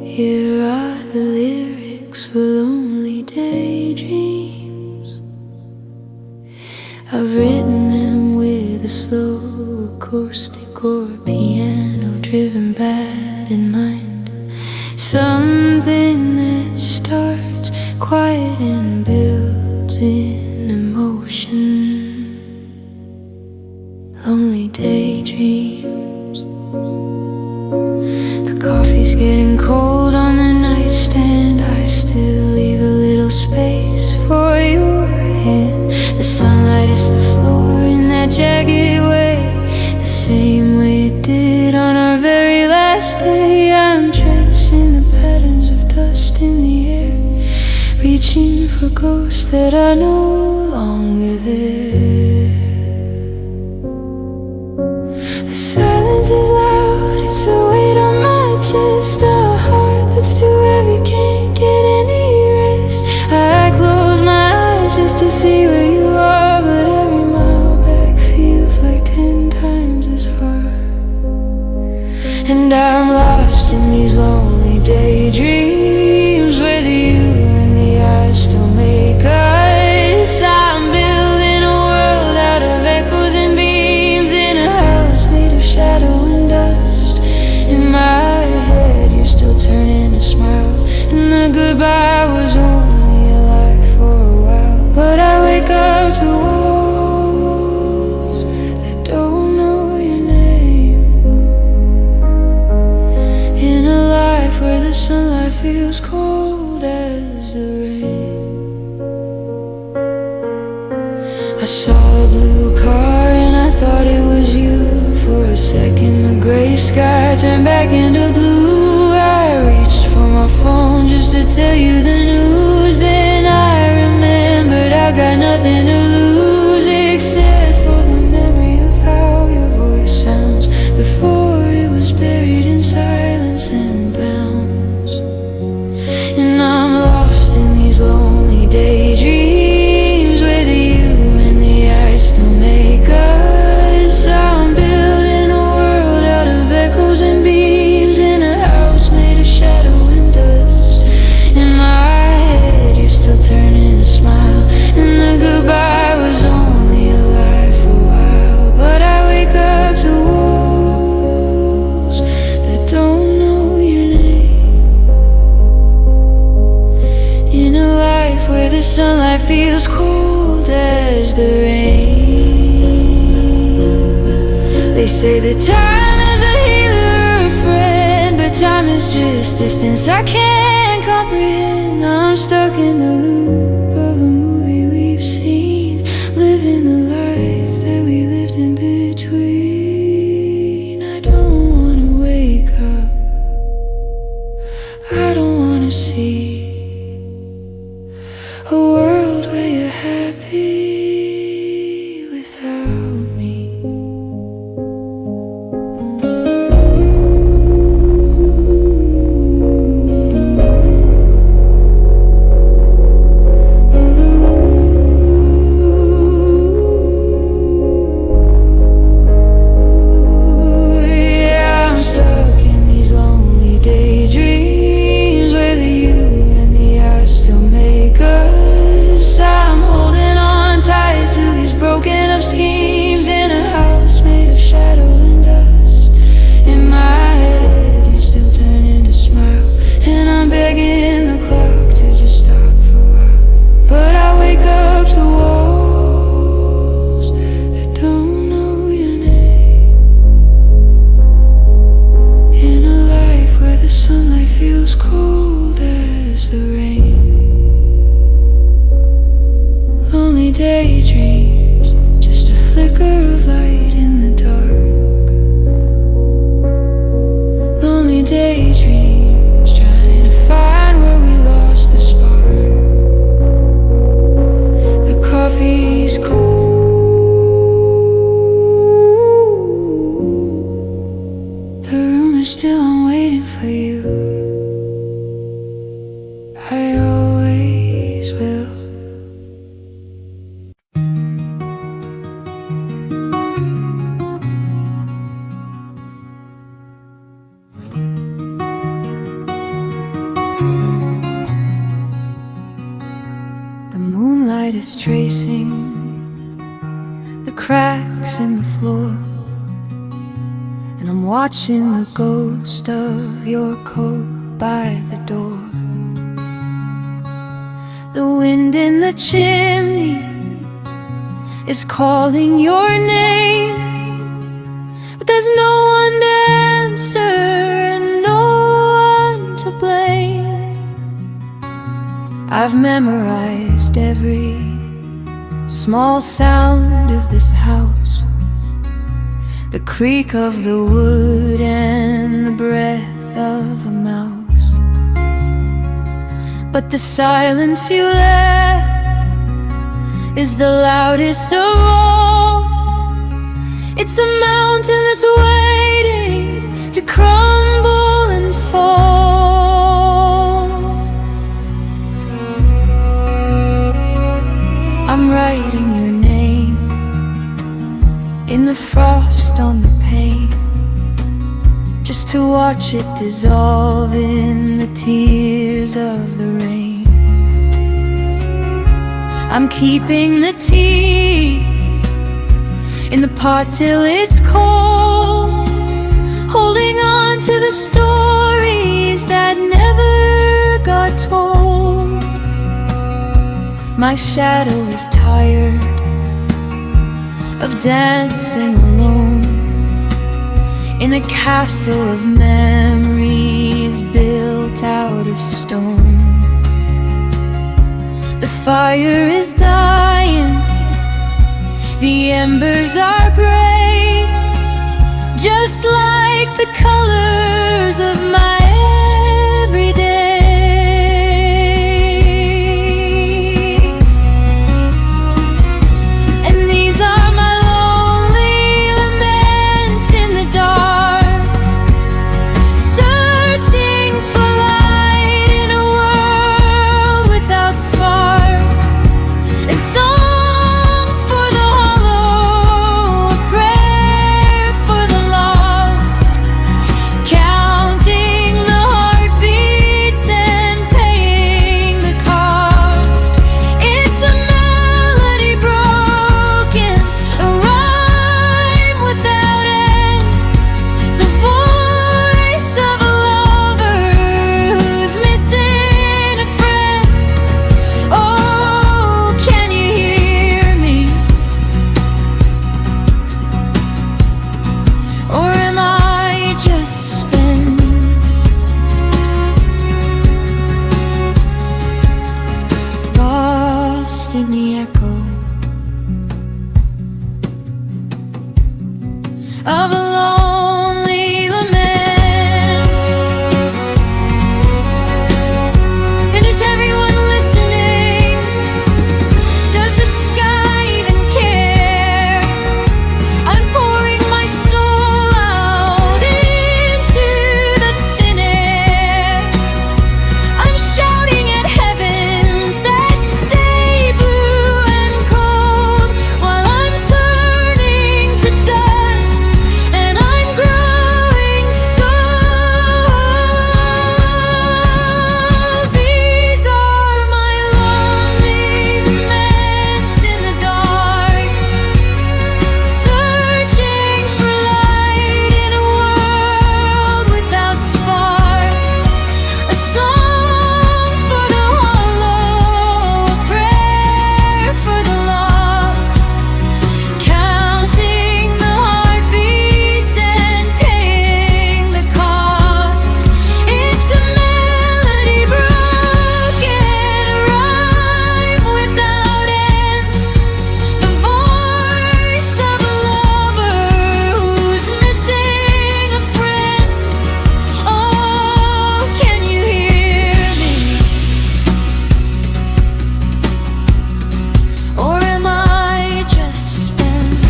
Here are the lyrics for lonely daydreams. I've written them with a slow acoustic or piano driven bad in mind. Something that starts quiet and builds in emotion. Lonely daydreams. The coffee's getting cold on the nightstand. I still leave a little space for your hand. The sunlight hits the floor in that jagged way, the same way it did on our very last day. I'm tracing the patterns of dust in the air, reaching for ghosts that are no longer there. The silence is loud, it's a weight on my chest, a heart that's too heavy, can't get any rest. I close my eyes just to see where you are, but every mile back feels like 10 times as far. And I'm lost in these lonely daydreams, where the you and the I still make us. I'm building a world out of echoes and beams, in a house made of shadow and dust. In my head you're still turning to smile, and the goodbye was only a lie for a while. But I wake up to walls that don't know your name, in a life where the sunlight feels cold as the rain. I saw a blue car and I thought it was you. For a second the gray sky turned back into blue. I reached for my phone just to tell you the news. Then I remembered I've got nothing to lose, except for the memory of how your voice sounds before it was buried in silence and bounds. And I'm lost in these lonely daydreams, where the you and the I still make us. I'm building a world out of echoes and beams, in a house made of shadow and dust. In my head you're still turning to smile, and the goodbye was only a lie for a while. But I wake up to walls that don't know your name, in a life where the sunlight feels cold as the rain. They say that time is a healer or a friend, but time is just distance I can't comprehend. I'm stuck in the loop of a movie we've seen, living the life that we lived in between. I don't wanna wake up, I don't wanna see a world where you're happy without me. Yeah, I'm stuck in these lonely daydreams, where the you and the I still make us. I'm holding on tight to these broken up schemes, in a house made of shadow and dust. In my head you're still turning to smile, and I'm begging the clock to just stop for a while. But I wake up to walls that don't know your name, in a life where the sunlight feels cold as the rain. Lonely daydreams, just a flicker of light in the dark. Lonely daydreams, trying to find where we lost the spark. The coffee's cold, the room is still, I'm waiting for you. I always will. is tracing the cracks in the floor, and I'm watching the ghost of your coat by the door. The wind in the chimney is calling your name, but there's no one to answer and no one to blame. I've memorized every small sound of this house, the creak of the wood and the breath of a mouse. But the silence you left is the loudest of all. It's a mountain that's waiting to crumble and fall. I'm writing your name in the frost on the pane, just to watch it dissolve in the tears of the rain. I'm keeping the tea in the pot till it's cold, holding on to the stories that never got told. My shadow is tired of dancing alone in a castle of memories built out of stone. The fire is dying, the embers are gray, just like the colors of my everyday. And these are my lonely laments in the dark, searching for light in a world without spark. A song for the hollow, a prayer for the lost, counting the heartbeats and paying the cost. It's a melody broken, a rhyme without end, the voice of a lover who's missing a friend. Oh, can you hear me? Or am I just spent, lost in the echo of a lonely lament? And is everyone listening? Does the sky even care? I'm pouring my soul out into the thin air. I'm shouting at heavens that stay blue and cold, while I'm turning to dust and I'm growing sold. These are my lonely laments in the dark, searching for light in a world without spark. A song for the hollow, a prayer for the lost, counting the heartbeats and paying the cost. It's a melody broken, a rhyme without end, the voice of a lover who's missing a friend. Oh, can you hear me? Or am I just spent,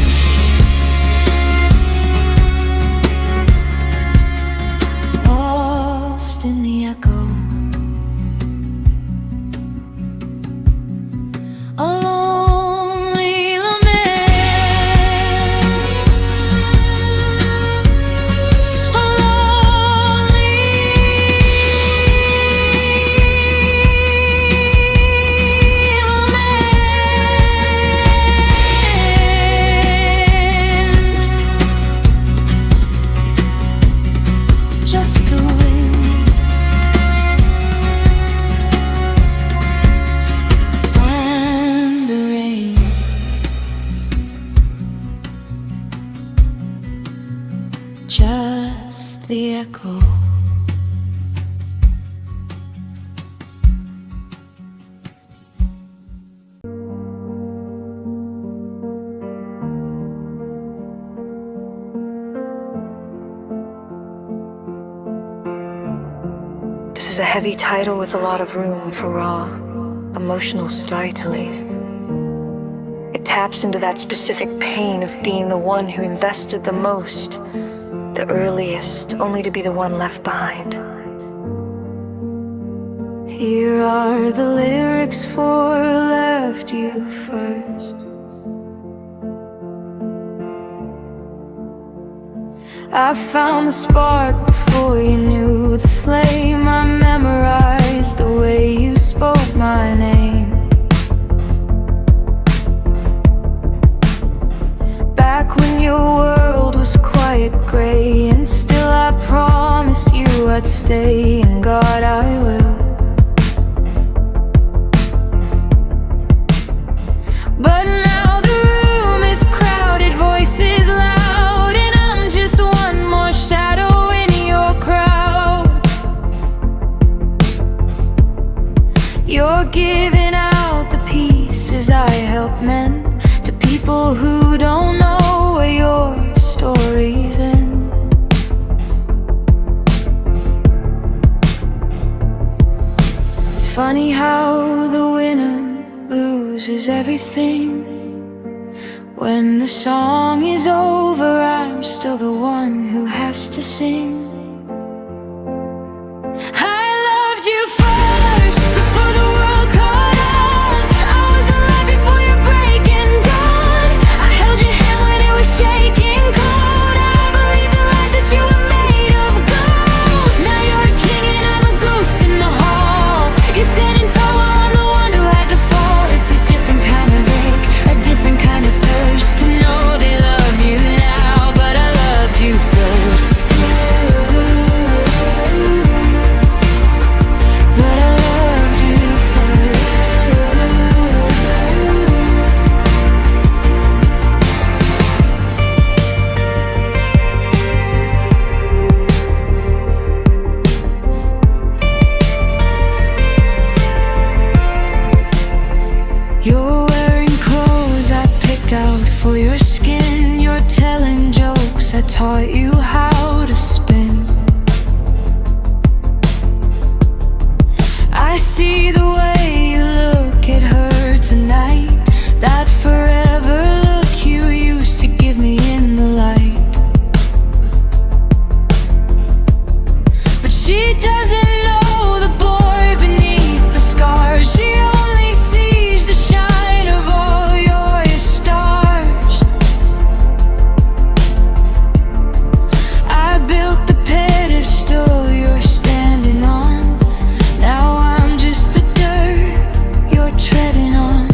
lost in the echo? A lonely lament, a lonely lament. is a heavy title with a lot of room for raw, emotional storytelling. It taps into that specific pain of being the one who invested the most, the earliest, only to be the one left behind. Here are the lyrics for Left You First. I found the spark before you knew the flame. I memorized the way you spoke my name. Back when your world was quiet gray, and still I promised you I'd stay, and God I will. But now the room is crowded, voices loud, and I'm just one more shadow in your crowd. You're giving out the pieces I help mend to people who don't know where your stories end. It's funny how the winner loses everything. When the song is over, I'm still the one who has to sing. I loved you first, before the world caught on. I was alive before your breaking dawn. I held your hand when it was shaking cold. I believed the lies that you were made of gold. Now you're a king and I'm a ghost in the hall. You're standing tall while I'm the one who had to fall. It's a different kind of ache, a different kind of thirst to know they love you now, but I loved you first. But I loved you first. You're wearing clothes I picked out for your skin. You're telling jokes I taught you how to spin. I see the way you look at her tonight, that forever look you used to give me in the light. But she doesn't know the boy beneath the scars. She only sees the shine of all your stars. I built the pedestal you're standing on. Now I'm just the dirt you're treading on.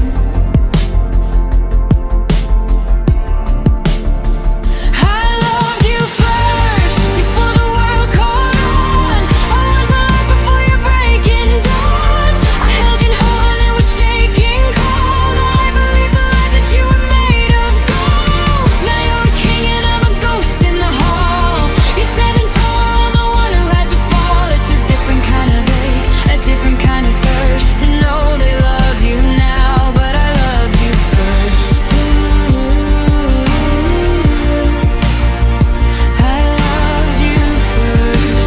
I loved you first, before the world caught on. I was alive before your breaking dawn. I held you whole and it was shaking cold. I believed the lies that you were made of gold. Now you're a king and I'm a ghost in the hall. You're standing tall, I'm the one who had to fall. It's a different kind of ache, a different kind of thirst to know they love you now, but I loved you first. I loved you first.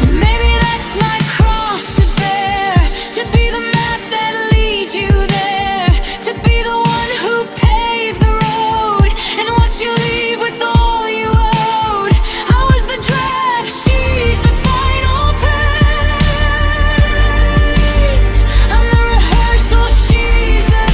And maybe that's my cross to bear, to be the map that leads you there, to be the one who paved the road and watched you leave with all you owed. I was the draft, she's the final page. I'm the rehearsal, she's the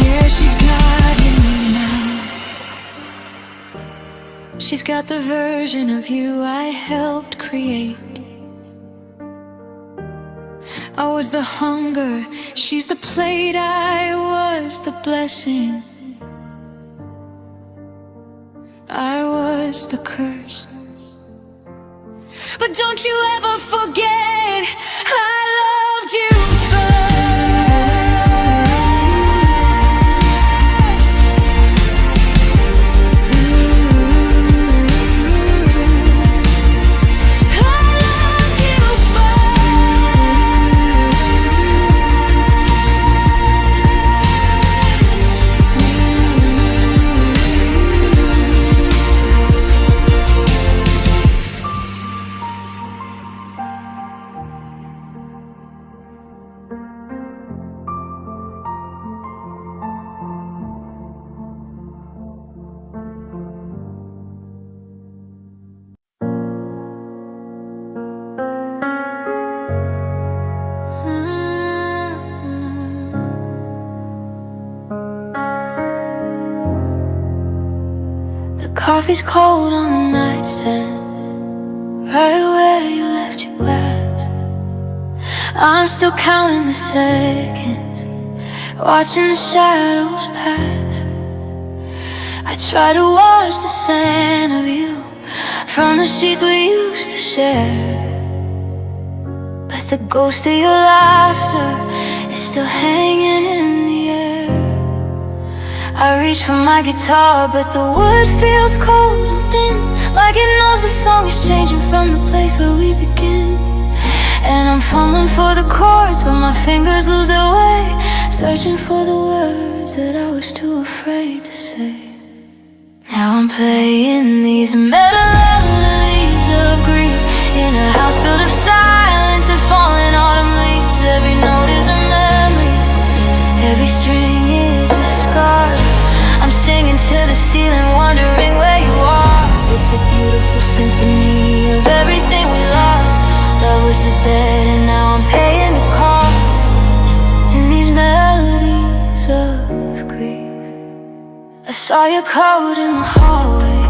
Yeah, she's got you now. She's got the version of you I helped create. I was the hunger, she's the plate, I was the blessing. I was the curse. but don't you ever forget I loved you first. I loved you Coffee's cold on the nightstand, right where you left your glass. I'm still counting the seconds, watching the shadows pass. I try to wash the sand of you from the sheets we used to share, but the ghost of your laughter is still hanging in the air. I reach for my guitar, but the wood feels cold and thin, like it knows the song is changing from the place where we begin. And I'm fumbling for the chords, but my fingers lose their way, searching for the words that I was too afraid to say. Now I'm playing these melodies of grief in a house built of silence and falling autumn leaves. Every note is a memory, every string is a scar. I'm singing to the ceiling, wondering where you are. It's a beautiful symphony of everything we lost. Love was the dead and now I'm paying the cost in these melodies of grief. I saw your coat in the hallway,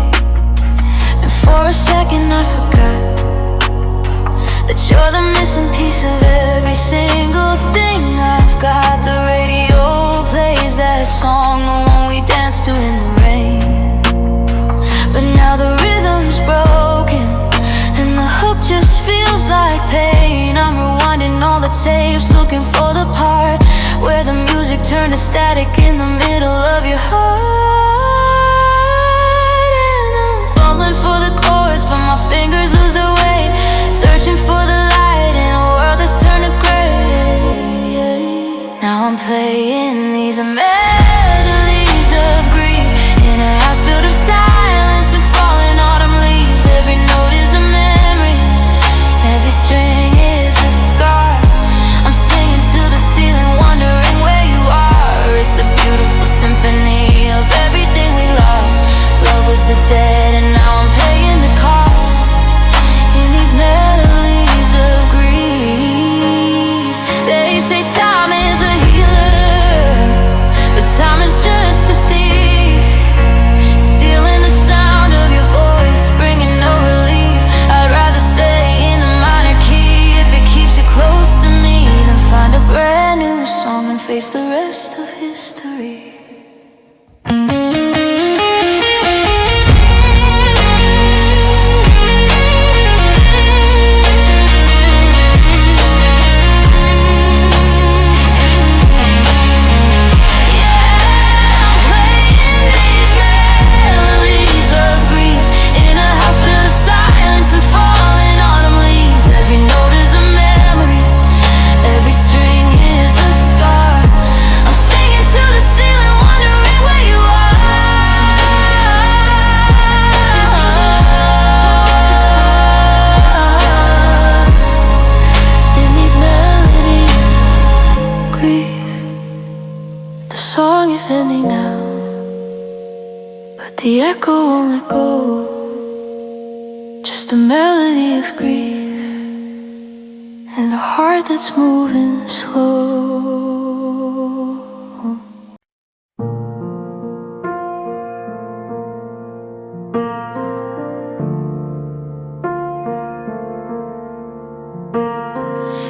and for a second I forgot that you're the missing piece of every single thing I've got. The radio plays that song, the one we danced to in the rain, but now the rhythm's broken and the hook just feels like pain. I'm rewinding all the tapes, looking for the part where the music turned to static in the middle of your heart. And I'm fumbling for the chords, but my fingers lose their way, searching for the light in a world that's turned to gray. Now I'm playing these melodies of grief in a house built of silence and falling autumn leaves. Every note is a memory, every string is a scar. I'm singing to the ceiling, wondering where you are. It's a beautiful symphony of everything we lost. Love was the dead and now I'm paying the cost in these melodies of grief. They say time is a healer, but time is just a thief, stealing the sound of your voice, bringing no relief. I'd rather stay in the minor key if it keeps you close to me than find a brand new song and face the rest of history. Ending now, but the echo won't let go. Just a melody of grief and a heart that's moving slow.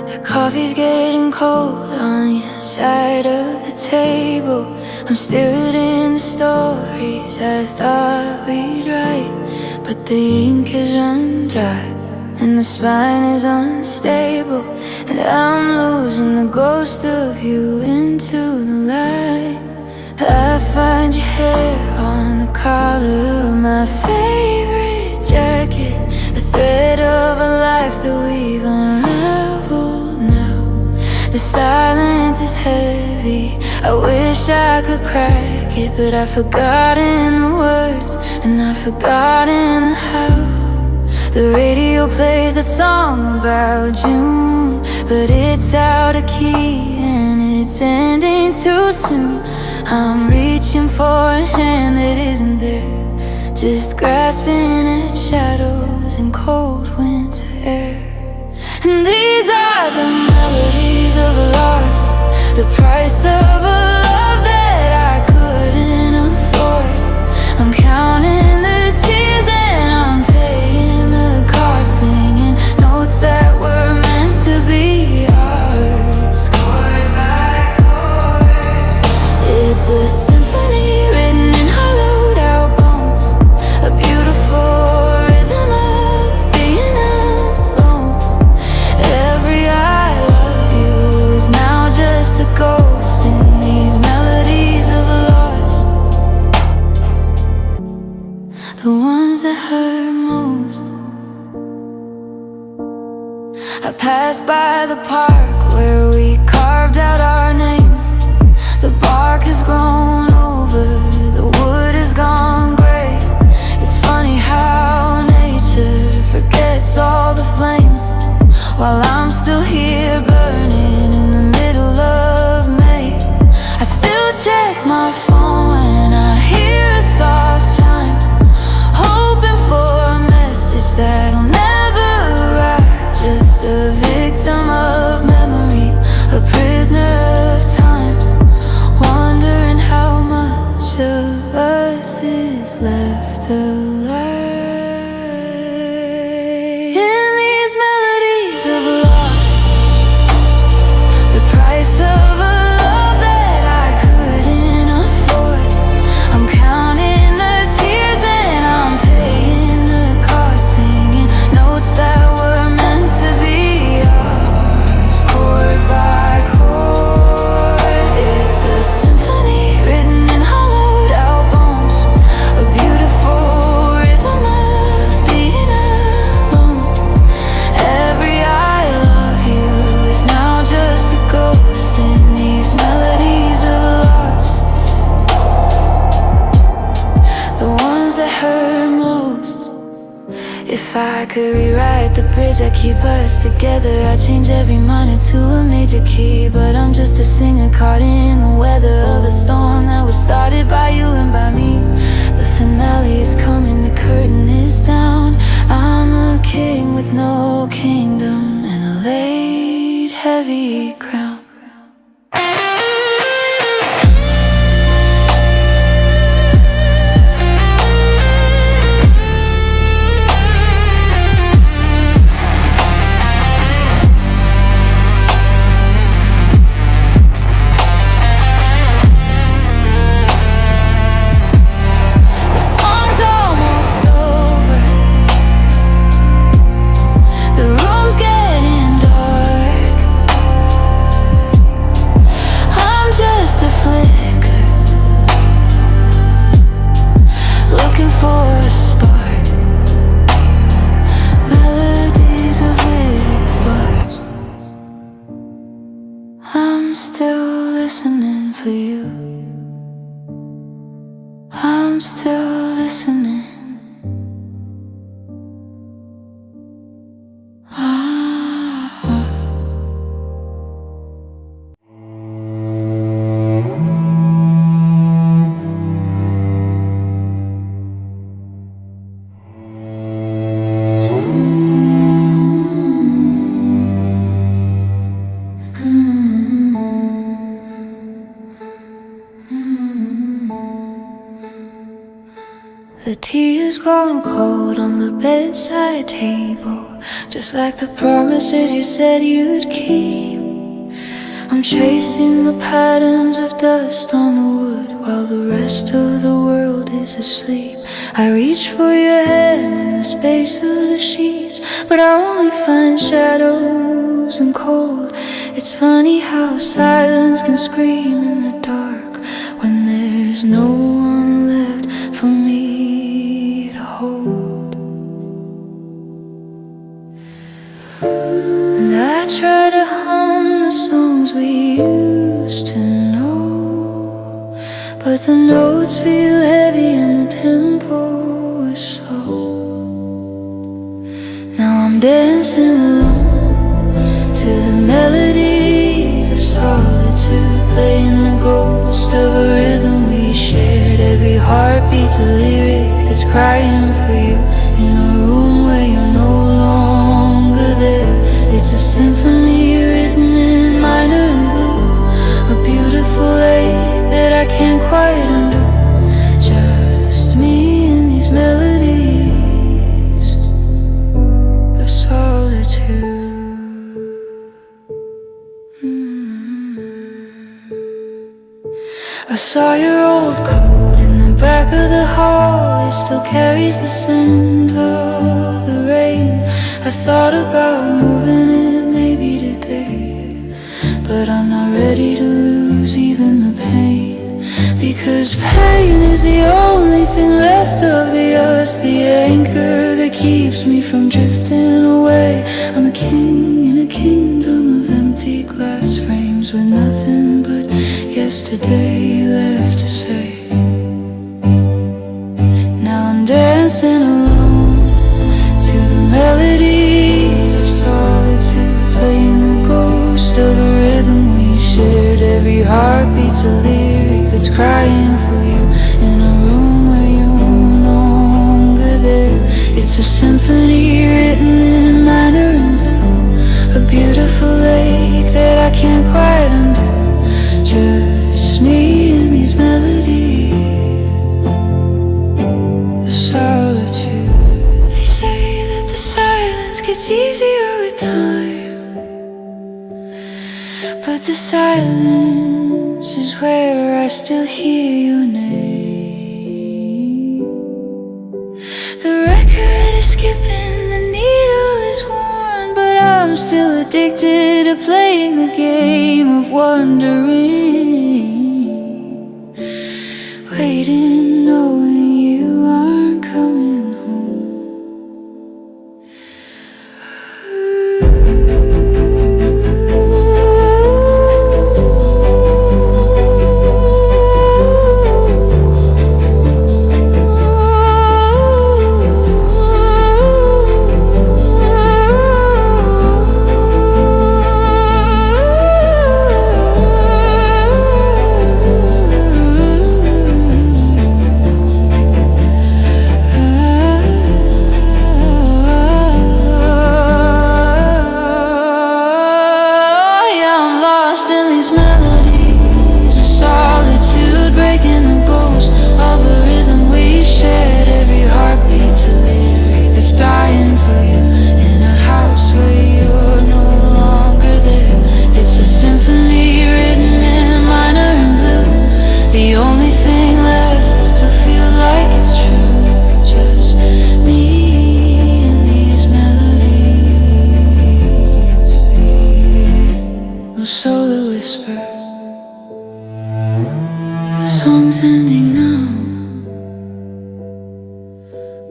The coffee's getting cold on your side of the table. I'm still in the stories I thought we'd write, but the ink has run dry and the spine is unstable, and I'm losing the ghost of you into the light. I find your hair on the collar of my favorite jacket, a thread of a life that we've unraveled now. The silence is heavy, I wish I could crack it, but I've forgotten the words, and I've forgotten the how. The radio plays a song about June, but it's out of key and it's ending too soon. I'm reaching for a hand that isn't there, just grasping at shadows in cold winter air. And these are the melodies of loss, the price of a love that I couldn't afford. I'm counting the tears and I'm paying the cost, singing notes that were meant to be ours, chord by chord. It's a symphony written in hollowed out bones, a beautiful rhythm of being alone. Every I love you is now just a ghost in these melodies of loss, the ones that hurt most. I passed by the park where we carved out our names. The bark has grown over, the wood has gone gray. It's funny how nature forgets all the flames, while I'm still here burning in the middle of May. I still check my phone when I hear a soft chime, hoping for a message that'll never arrive. Just a victim of memory, a prisoner of time, wondering how much of us is left alive. In these melodies of loss, the price of a love that I couldn't afford. I'm counting the tears and I'm paying the cost, singing notes that were meant to be ours, chord by chord. It's a symphony written in hollowed out bones, a beautiful rhythm of being alone. Every I love you is now just a ghost in these melodies of loss, the ones that hurt most. If I could rewrite the bridge that keep us together, I'd change every minor to a major key. But I'm just a singer caught in the weather of a storm that was started by you and by me. The finale is coming, the curtain is down. I'm a king with no kingdom and a laid heavy crown. The song's almost over, the room's getting dark. I'm just a flicker, looking for a spark. Melodies of this lost, I'm still listening for you, I'm still listening. Ah. The tea has gone cold on the bedside table, just like the promises you said you'd keep. I'm tracing the patterns of dust on the wood while the rest of the world is asleep. I reach for your hand in the space of the sheets, but I only find shadows and cold. It's funny how silence can scream in the dark when there's no one left for me to hold. And I try to hum the songs we used to know, but the notes feel heavy and the tempo is slow. Now I'm dancing alone to the melodies of solitude, playing the ghost of a rhythm we shared. Every heartbeat's a lyric that's crying for you in a room where you're no longer there. It's a symphony written in minor and blue, a beautiful lake that I can't quite undo. Just me and these melodies of solitude. I saw your old coat in the back of the hall. It still carries the scent of the rain. I thought about moving it maybe today, but I'm not ready to lose even the pain. Because pain is the only thing left of the us, the anchor that keeps me from drifting away. I'm a king in a kingdom of empty glass frames with nothing but yesterday left to say. Now I'm dancing alone to the melodies of solitude, playing the ghost of a rhythm we shared. Every heartbeat's a lyric that's crying for you in a room where you're no longer there. It's a symphony written in minor and blue, a beautiful lake that I can't quite undo. Just me and these melodies of solitude. They say that the silence gets easier with time, but the silence is where I still hear your name. The record is skipping, the needle is worn, but I'm still addicted to playing the game of wondering, waiting, knowing you aren't coming home.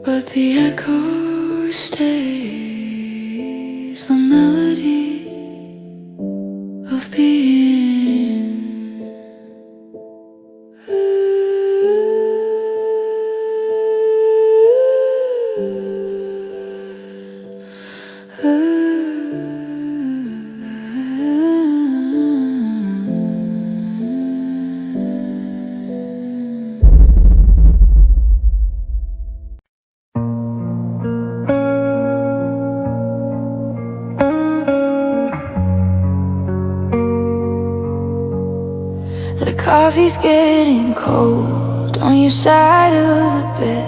But the echo stays, the melody of being. The coffee's getting cold on your side of the bed,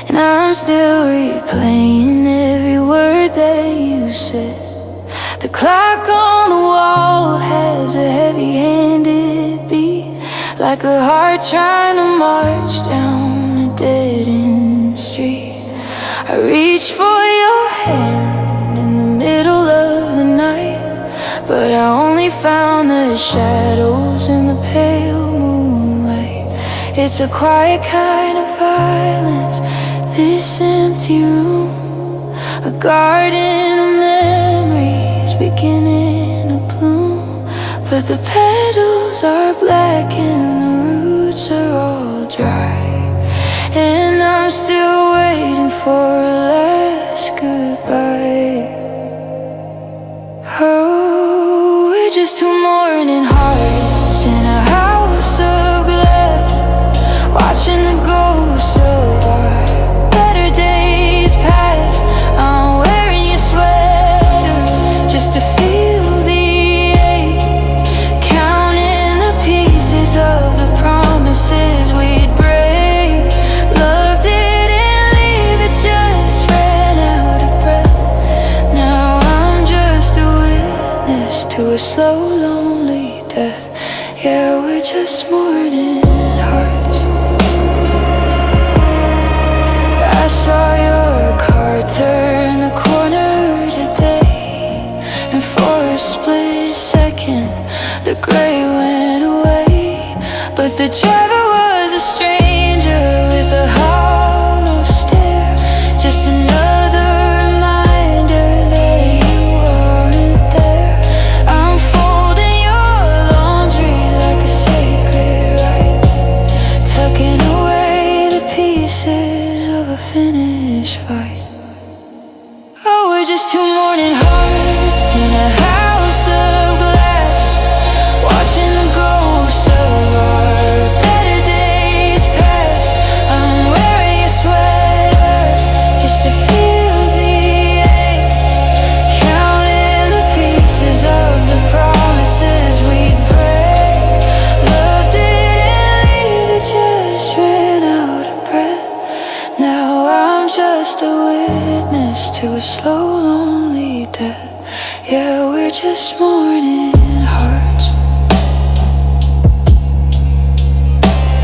and I'm still replaying every word that you said. The clock on the wall has a heavy-handed beat, like a heart trying to march down a dead-end street. I reach for your hand in the middle of the night, but I only found the shadows in the pale moonlight. It's a quiet kind of violence, this empty room, a garden of memories beginning to bloom. But the petals are black and the roots are all dry, and I'm still waiting for a last goodbye. Oh, we're just two mourning hearts in a house of glass, watching the ghosts of our better days pass. I'm wearing your sweater just to feel the ache, counting the pieces of the promises we'd break. Love didn't leave, it just ran out of breath. Now I'm just a witness to a slow, lonely death. Yeah, we're just mourning hearts. I saw your car turn the corner today, and for a split second the gray went away. But the driver was a stranger with a hollow stare, just another reminder that you aren't there. I'm folding your laundry like a sacred rite, tucking away the pieces of a finished fight. Oh, we're just two mourning hearts in a house of glass, watching the ghosts of our better days pass. I'm wearing a sweater just to feel the ache, counting the pieces of the promises we'd break. Love didn't leave, it just ran out of breath. Now I'm just a witness to a slow, lonely death. Yeah, we're just mourning hearts.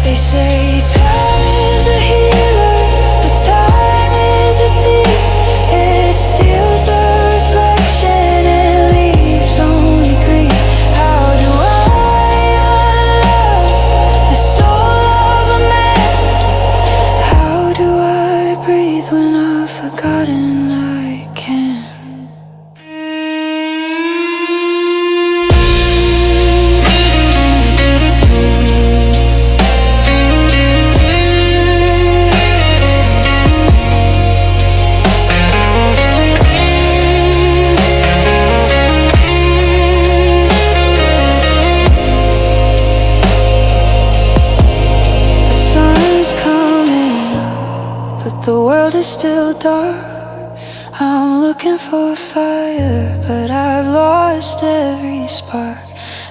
They say time is a healer, but time is a thief. It steals the reflection and leaves only grief. How do I unlove the soul of a man? How do I breathe when I've forgotten I can? The sun's coming up, but the world is still dark. I'm looking for a fire, but I've lost every spark.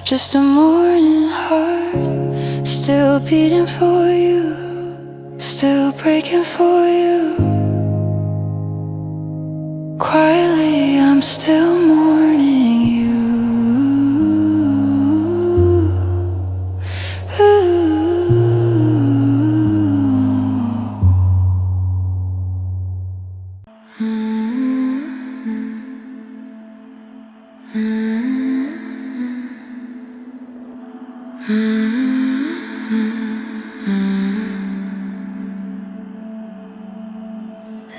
Just a morning heart, still beating for you, still breaking for you. Quietly, I'm still mourning you.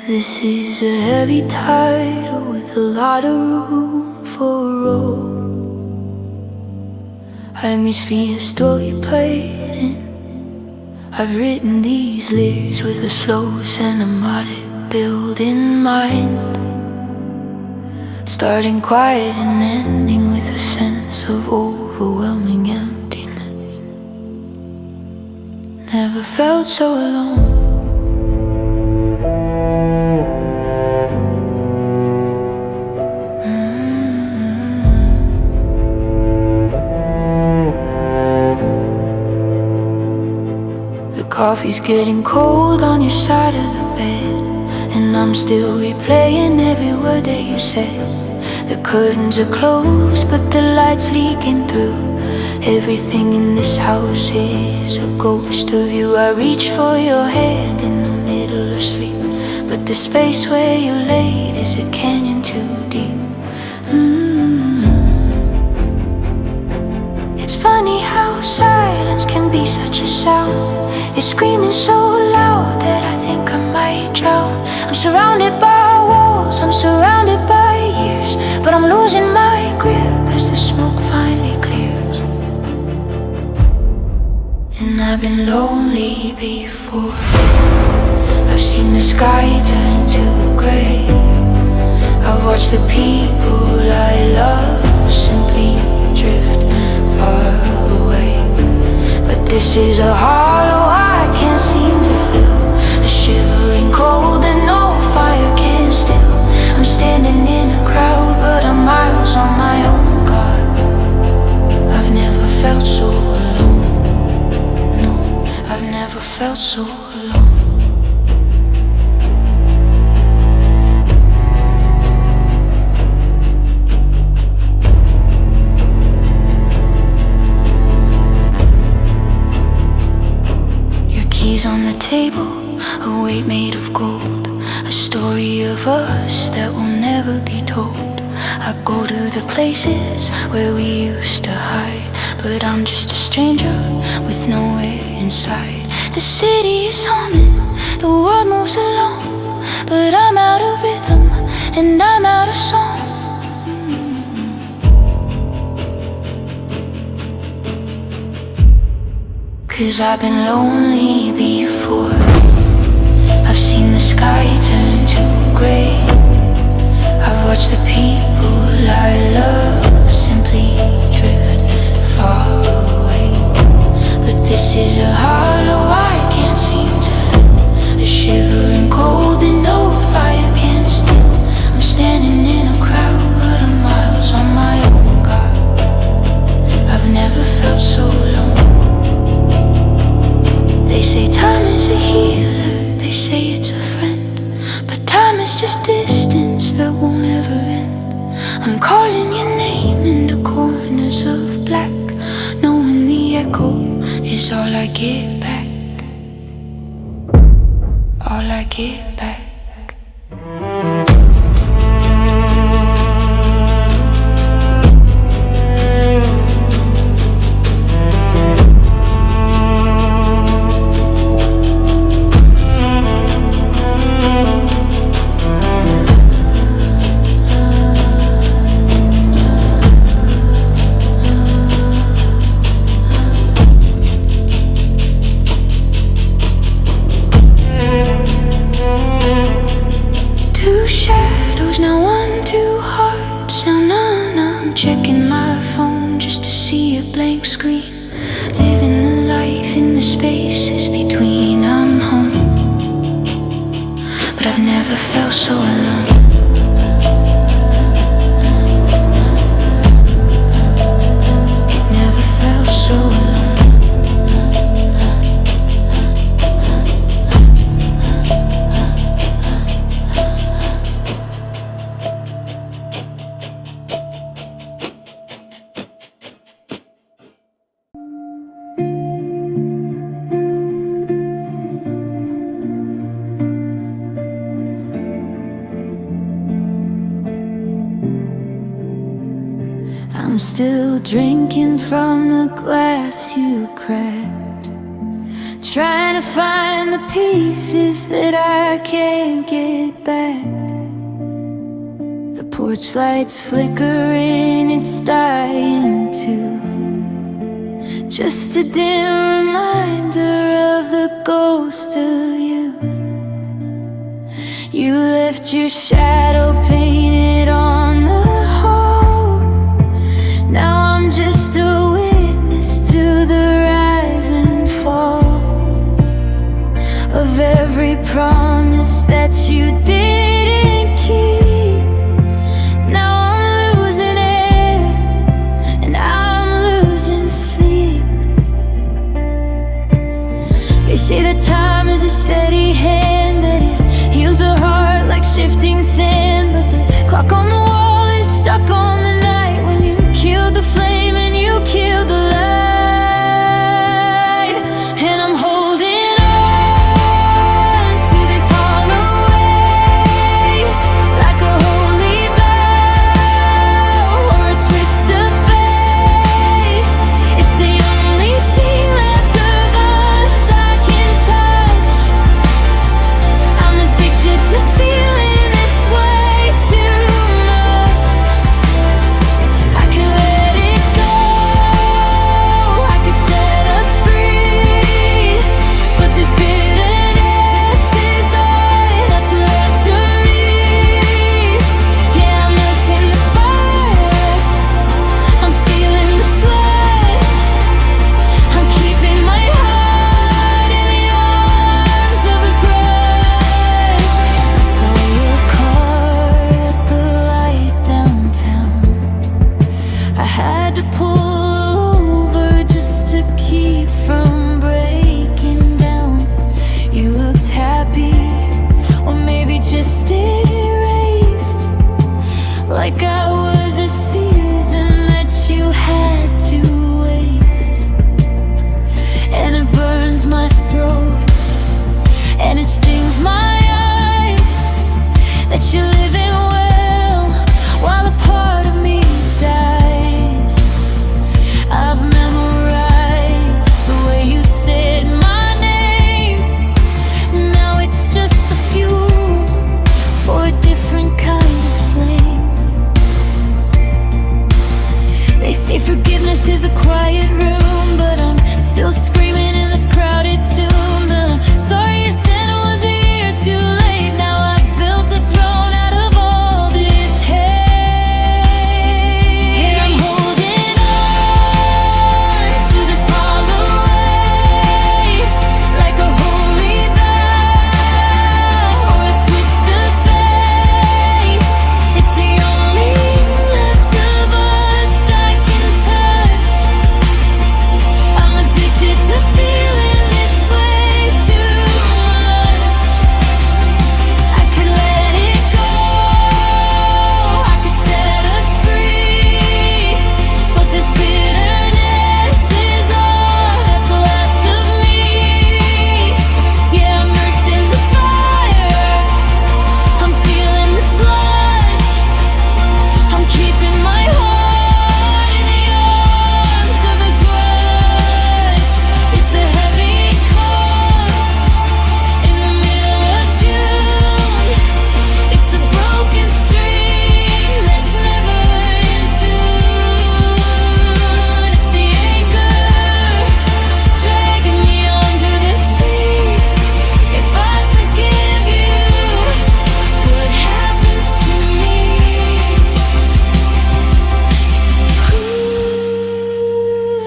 This is a heavy title with a lot of room for a roll. I misread a story playing. I've written these lyrics with a slow cinematic build in mind, starting quiet and ending with a sense of overwhelming emptiness. Never felt so alone. Coffee's getting cold on your side of the bed, and I'm still replaying every word that you said. The curtains are closed, but the light's leaking through. Everything in this house is a ghost of you. I reach for your hand in the middle of sleep, but the space where you laid is a canyon too deep. It's funny how silence can be such a sound. It's screaming so loud that I think I might drown. I'm surrounded by walls, I'm surrounded by years, but I'm losing my grip as the smoke finally clears. And I've been lonely before. I've seen the sky turn to grey. I've watched the people I love simply drift far away. But this is a hollow I can't seem to fill, a shivering cold that no fire can still. I'm standing in a crowd, but I'm miles on my own. God, I've never felt so alone. No, I've never felt so alone. On the table, a weight made of gold, a story of us that will never be told. I go to the places where we used to hide, but I'm just a stranger with nowhere inside. The city is humming, the world moves along, but I'm out of rhythm and I'm out of song. Cause I've been lonely before. I've seen the sky turn to grey. I've watched the people I love simply drift far away. But this is a hollow I can't seem to fill, a shivering cold that no fire can still. I'm standing in a crowd, but I'm miles on my own. God, I've never felt so alone. They say time is a healer, they say it's a friend, but time is just distance that won't ever end. I'm calling your name in the corners of black, knowing the echo is all I get back. All I get back. I'm still drinking from the glass you cracked, trying to find the pieces that I can't get back. The porch lights flickering, it's dying too, just a dim reminder of the ghost of you. You left your shadow painted on the hall. Now I'm just a witness to the rise and fall of every promise that you didn't keep. Now I'm losing air and I'm losing sleep. They say that time is a steady hand, that it heals the heart like shifting sand, but the clock on the like I was a season that you had to waste. And it burns my throat, and it stings my eyes that you're living well while a part of me dies. I've memorized the way you said my name. Now it's just the fuel for a different kind of flame. They say forgiveness is a quiet room, but I'm still screaming in this crowded tomb. The sorry you said I was a year too late. Now I've built a throne out of all this hate. Here I'm holding on to this hollow weight, like a holy vow or a twist of fate. It's the only left of us I can touch. I'm addicted to feeling this way too much. I could let it go, I could set us free, but this bitterness is all that's left of me. Yeah, I'm nursing the fire, I'm feeling the slush, I'm keeping my heart in the arms of a grudge. It's the heavy cold in the middle of June. It's a broken string that's never in tune. It's the anchor dragging me under the sea. If I forgive you, what happens to me? Who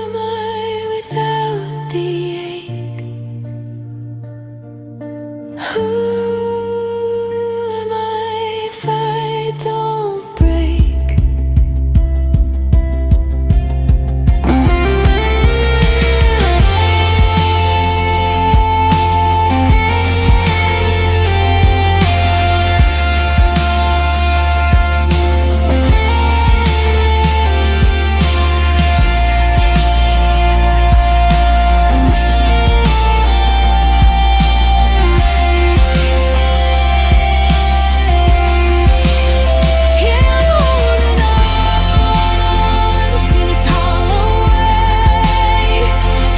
am I without the ache? Who am I if I don't break? Here I'm holding on to this hollow weight.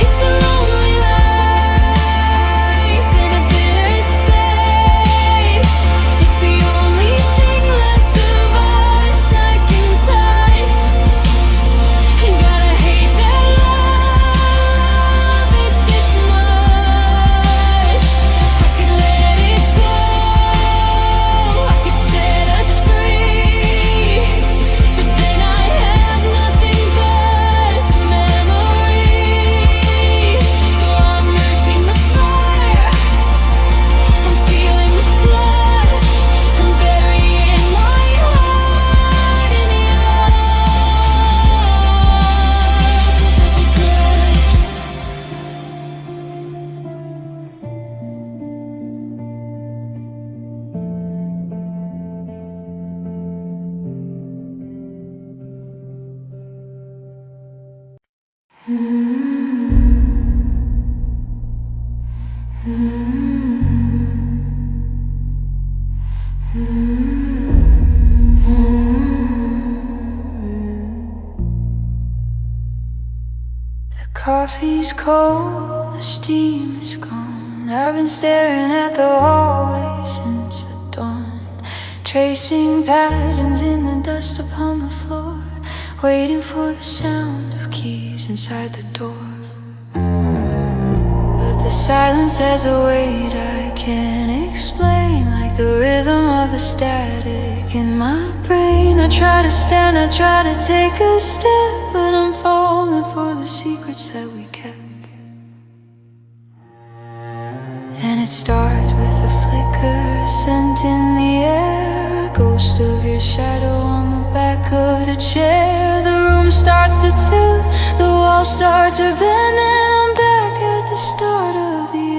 It's a lonely life in a bitter state. It's the only thing left of us I can touch. And gotta hate that love it this much. I could let it go, I could set us free, but then I have nothing but memories. So I'm nursing the fire, I'm feeling the slush, I'm burying my heart in the arms of a grudge. The coffee's cold, the steam is gone. I've been staring at the hallway since the dawn, tracing patterns in the dust upon the floor, waiting for the sound of keys inside the door. But the silence has a weight I can't explain, like the rhythm of the static in my brain. I try to stand, I try to take a step, but I'm falling for the secrets that we kept. And it starts with a flicker, a scent in the air, a ghost of your shadow on the back of the chair. The room starts to tilt, the walls start to bend, and I'm back at the start of the end.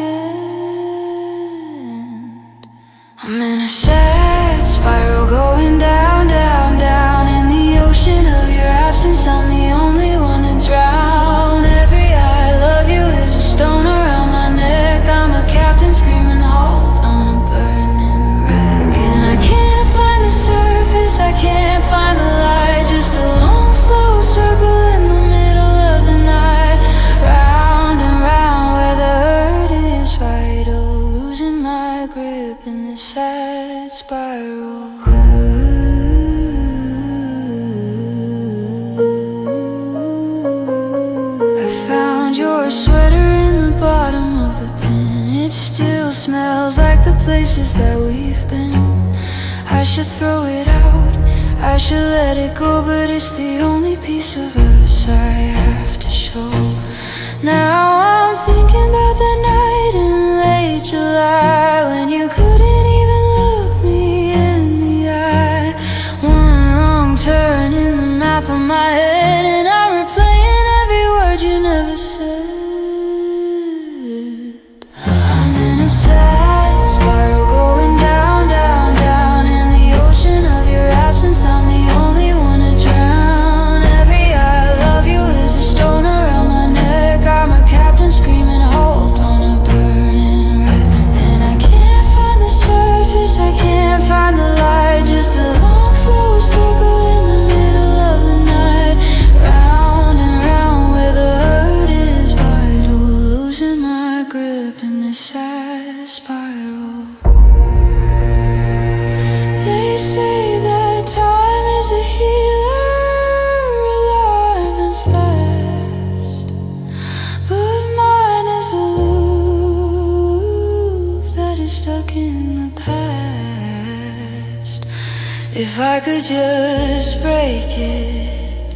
I'm in a sad spiral going down, down, down. smells like the places that we've been. I should throw it out, I should let it go, but it's the only piece of us I have to show. Now I'm thinking about the night in late July when you couldn't even look me in the eye. One wrong turn in the map of my head, and I'm replaying every word you never said. I'm in a sad spiral going down, down, down in the ocean of your absence. I'm the only one to drown. Every I love you is a stone around my neck. I'm a captain screaming halt on a burning wreck. And I can't find the surface, I can't find the light. Just a long slow circle in the middle of the night. Round and round where the hurt is vital. Losing my grip in this sad spiral. They say that time is a healer, alive and fast, but mine is a loop that is stuck in the past. If I could just break it,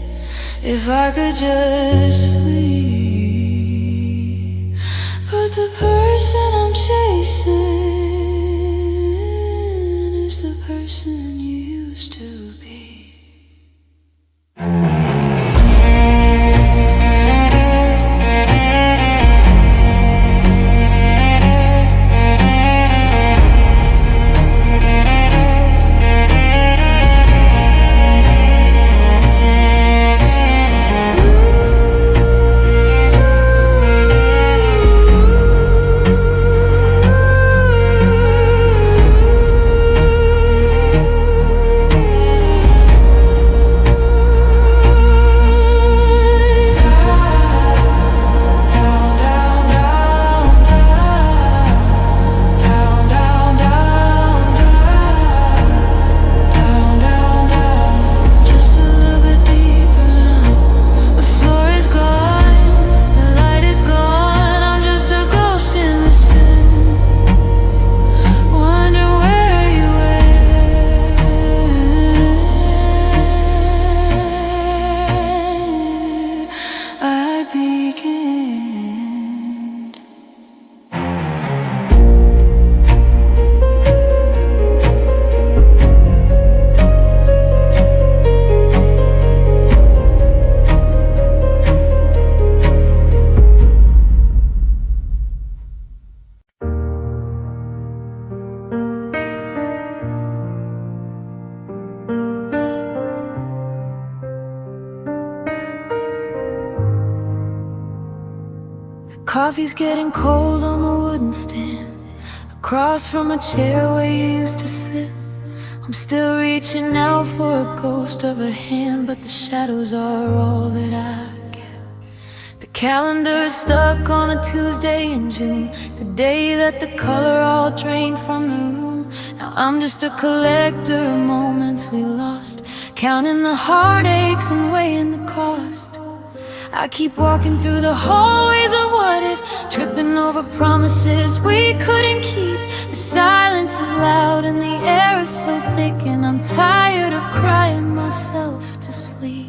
if I could just flee, but the person I'm chasing is the person you used to be. Coffee's getting cold on the wooden stand, across from a chair where you used to sit. I'm still reaching out for a ghost of a hand, but the shadows are all that I get. The calendar's stuck on a Tuesday in June, the day that the color all drained from the room. Now I'm just a collector of moments we lost, counting the heartaches and weighing the cost. I keep walking through the hallways of what if, tripping over promises we couldn't keep. The silence is loud and the air is so thick, and I'm tired of crying myself to sleep.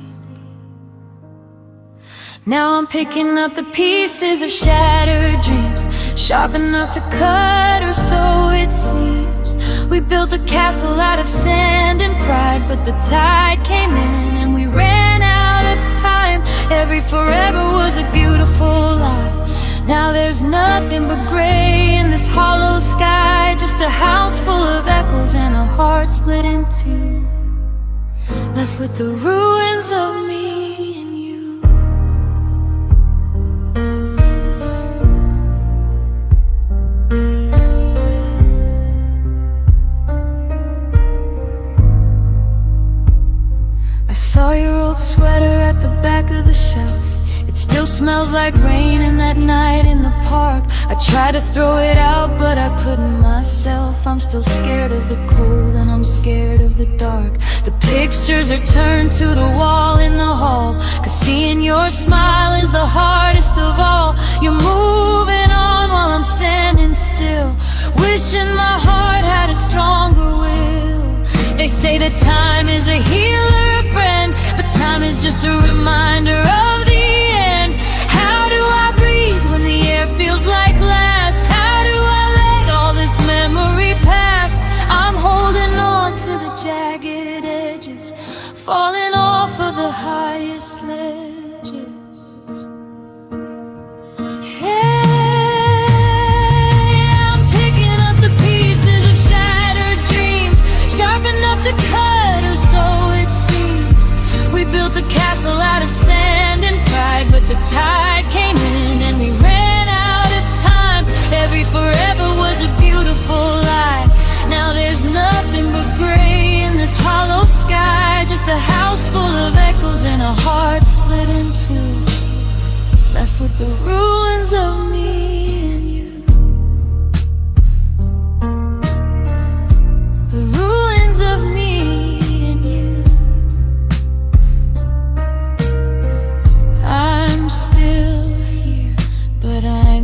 Now I'm picking up the pieces of shattered dreams, sharp enough to cut, or so it seems. We built a castle out of sand and pride, but the tide came in and we ran out of time. Every forever was a beautiful lie. Now there's nothing but gray in this hollow sky, just a house full of echoes and a heart split in two, left with the ruins of me and you. I saw your old sweater at the back of the shelf. It still smells like rain and that night in the park. I tried to throw it out, but I couldn't myself. I'm still scared of the cold and I'm scared of the dark. The pictures are turned to the wall in the hall, 'cause seeing your smile is the hardest of all. You're moving on while I'm standing still, wishing my heart had a stronger will. They say that time is a healer, a friend, but time is just a reminder of the end. How do I breathe when the air feels like glass? How do I let all this memory pass? I'm holding on to the jagged edges, falling off of the highest ledges. To cut, or so it seems. We built a castle out of sand and pride, but the tide came in and we ran out of time. Every forever was a beautiful lie. Now there's nothing but gray in this hollow sky. Just a house full of echoes and a heart split in two, left with the ruins of me and you. The ruins of me.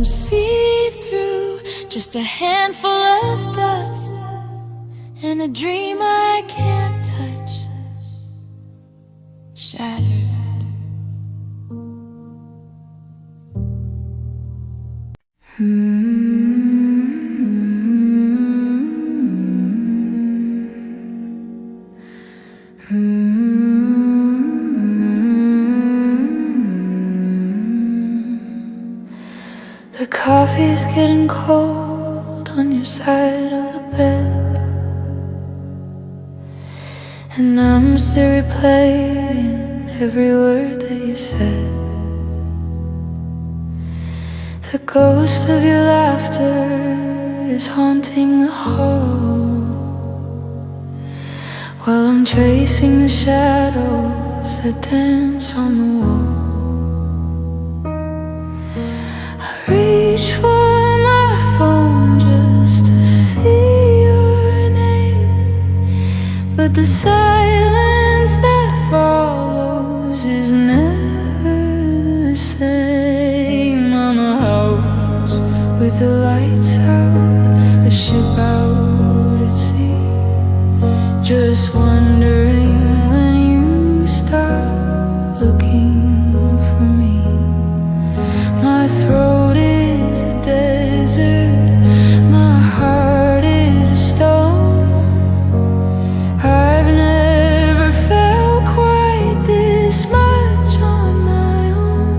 See-through, just a handful of dust and a dream I can't touch, shattered. The coffee's getting cold on your side of the bed, and I'm still replaying every word that you said. The ghost of your laughter is haunting the hall, while I'm tracing the shadows that dance on the wall. Reach for my phone just to see your name, but the silence that follows is never the same. I'm a house with the lights out, a ship out at sea, just wondering when you stop looking for me. My throat is a desert, my heart is a stone. I've never felt quite this much on my own.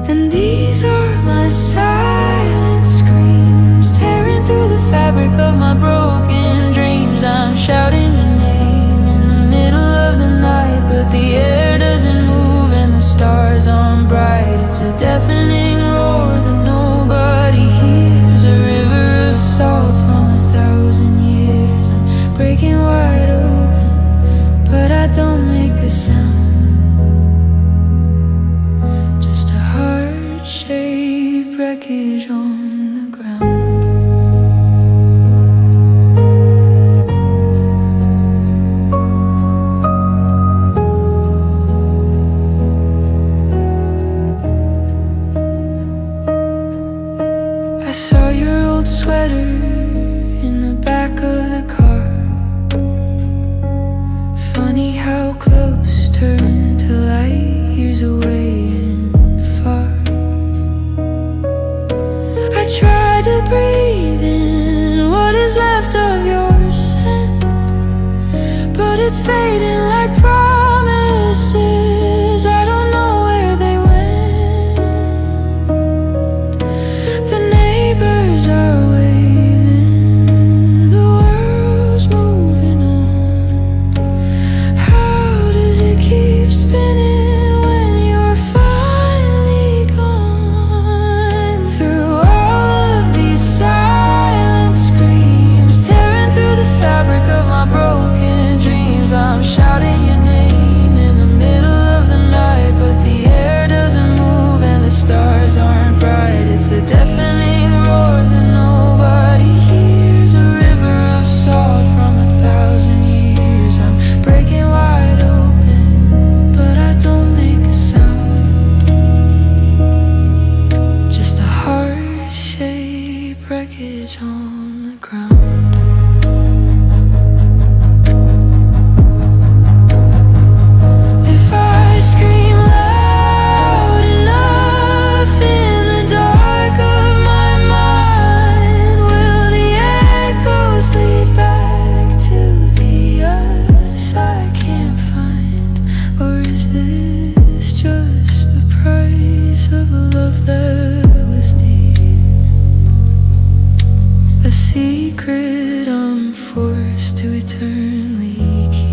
And these are my silent screams, tearing through the fabric of my broken dreams. I'm shouting your name in the middle of the night, but the air doesn't move and the stars aren't bright. It's a deafening roar that nobody hears, a river of salt from 1,000 years. I'm breaking wide open, but I don't make a sound, just a heart-shaped wreckage on the ground. I saw your old sweater in the back of the car. Funny how close turned to light years away and far. I tried to breathe in what is left of your scent, but it's fading like promises. I don't know where they went. The neighbors are waving, the world's moving on. How does it keep spinning when you're finally gone? Through all of these silent screams, tearing through the fabric of my broken dreams, I'm shining. piece of love that was deep, a secret I'm forced to eternally keep.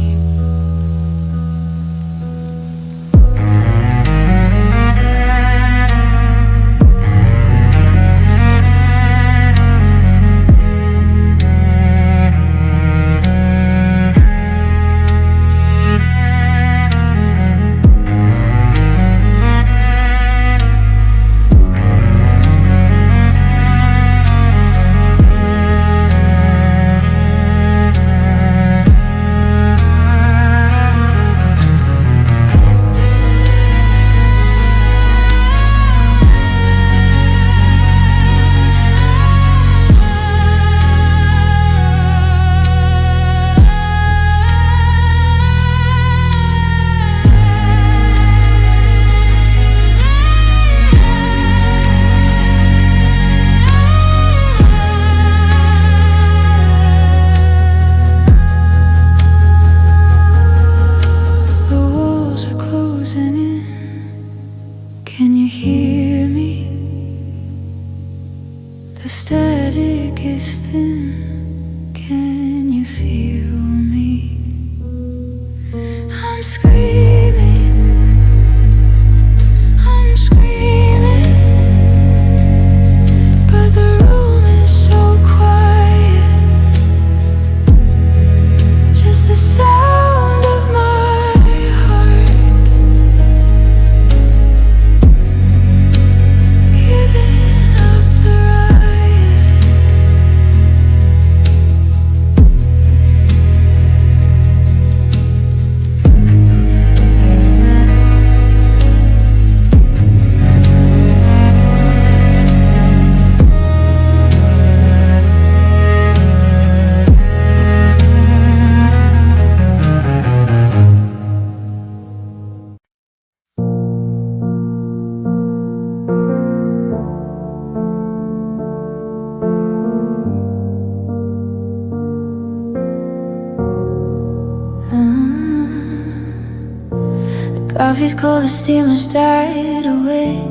Can you hear me? The static is thin. Can you feel me? I'm screaming, I'm screaming, but the room is so quiet. Just the sound of my heart giving up the riot. The coffee's cold, the steamer's died away,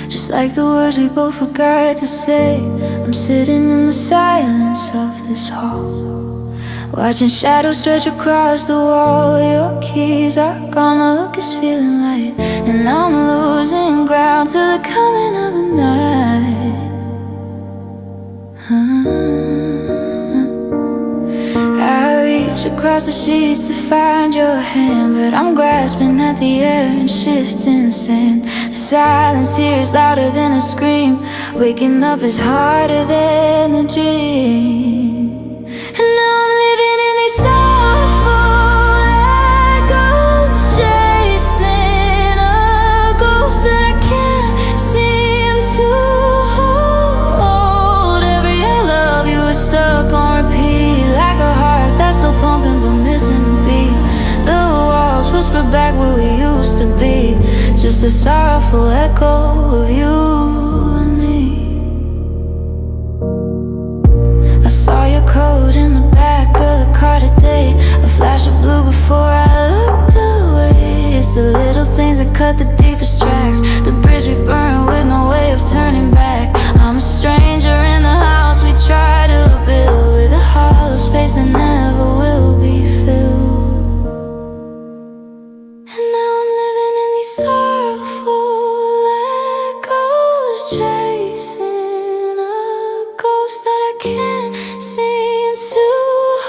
just like the words we both forgot to say. I'm sitting in the silence of this hall, watching shadows stretch across the wall. Your keys are gone, the hook is feeling light, and I'm losing ground to the coming of the night. I reach across the sheets to find your hand, but I'm grasping at the air and shifting sand. The silence here is louder than a scream. Waking up is harder than a dream. And now I'm living in these soulful echoes, chasing a ghost that I can't seem to hold. Every I love you is stuck on repeat, like a heart that's still pumping but missing a beat. The walls whisper back where we used to be, just a sorrowful echo of you and me. I saw your coat in the back of the car today, a flash of blue before I looked away. It's the little things that cut the deepest tracks, the bridge we burn with no way of turning back. I'm a stranger in the house we try to build, with a hollow space that never will be filled. And now I'm living in these sorrowful echoes, chasing a ghost that I can't seem to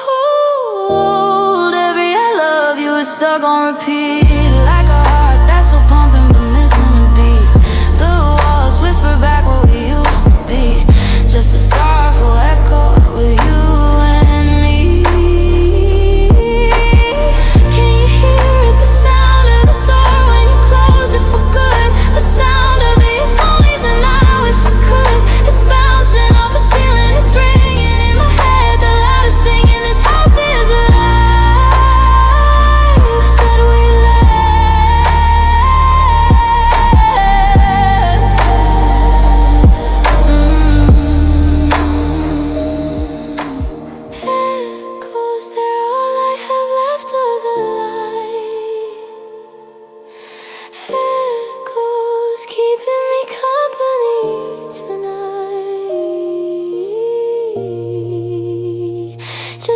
hold. Every I love you is stuck on repeat, like a heart that's still pumping but missing a beat. The walls whisper back what we used to be, just a sorrowful echo with you and me. Can you hear it? The sound of the door when you close it for good. The sound of the if onlys, and I wish I could. It's bouncing off the ceiling, it's ringing in my head. The loudest thing in this house is the life that we led.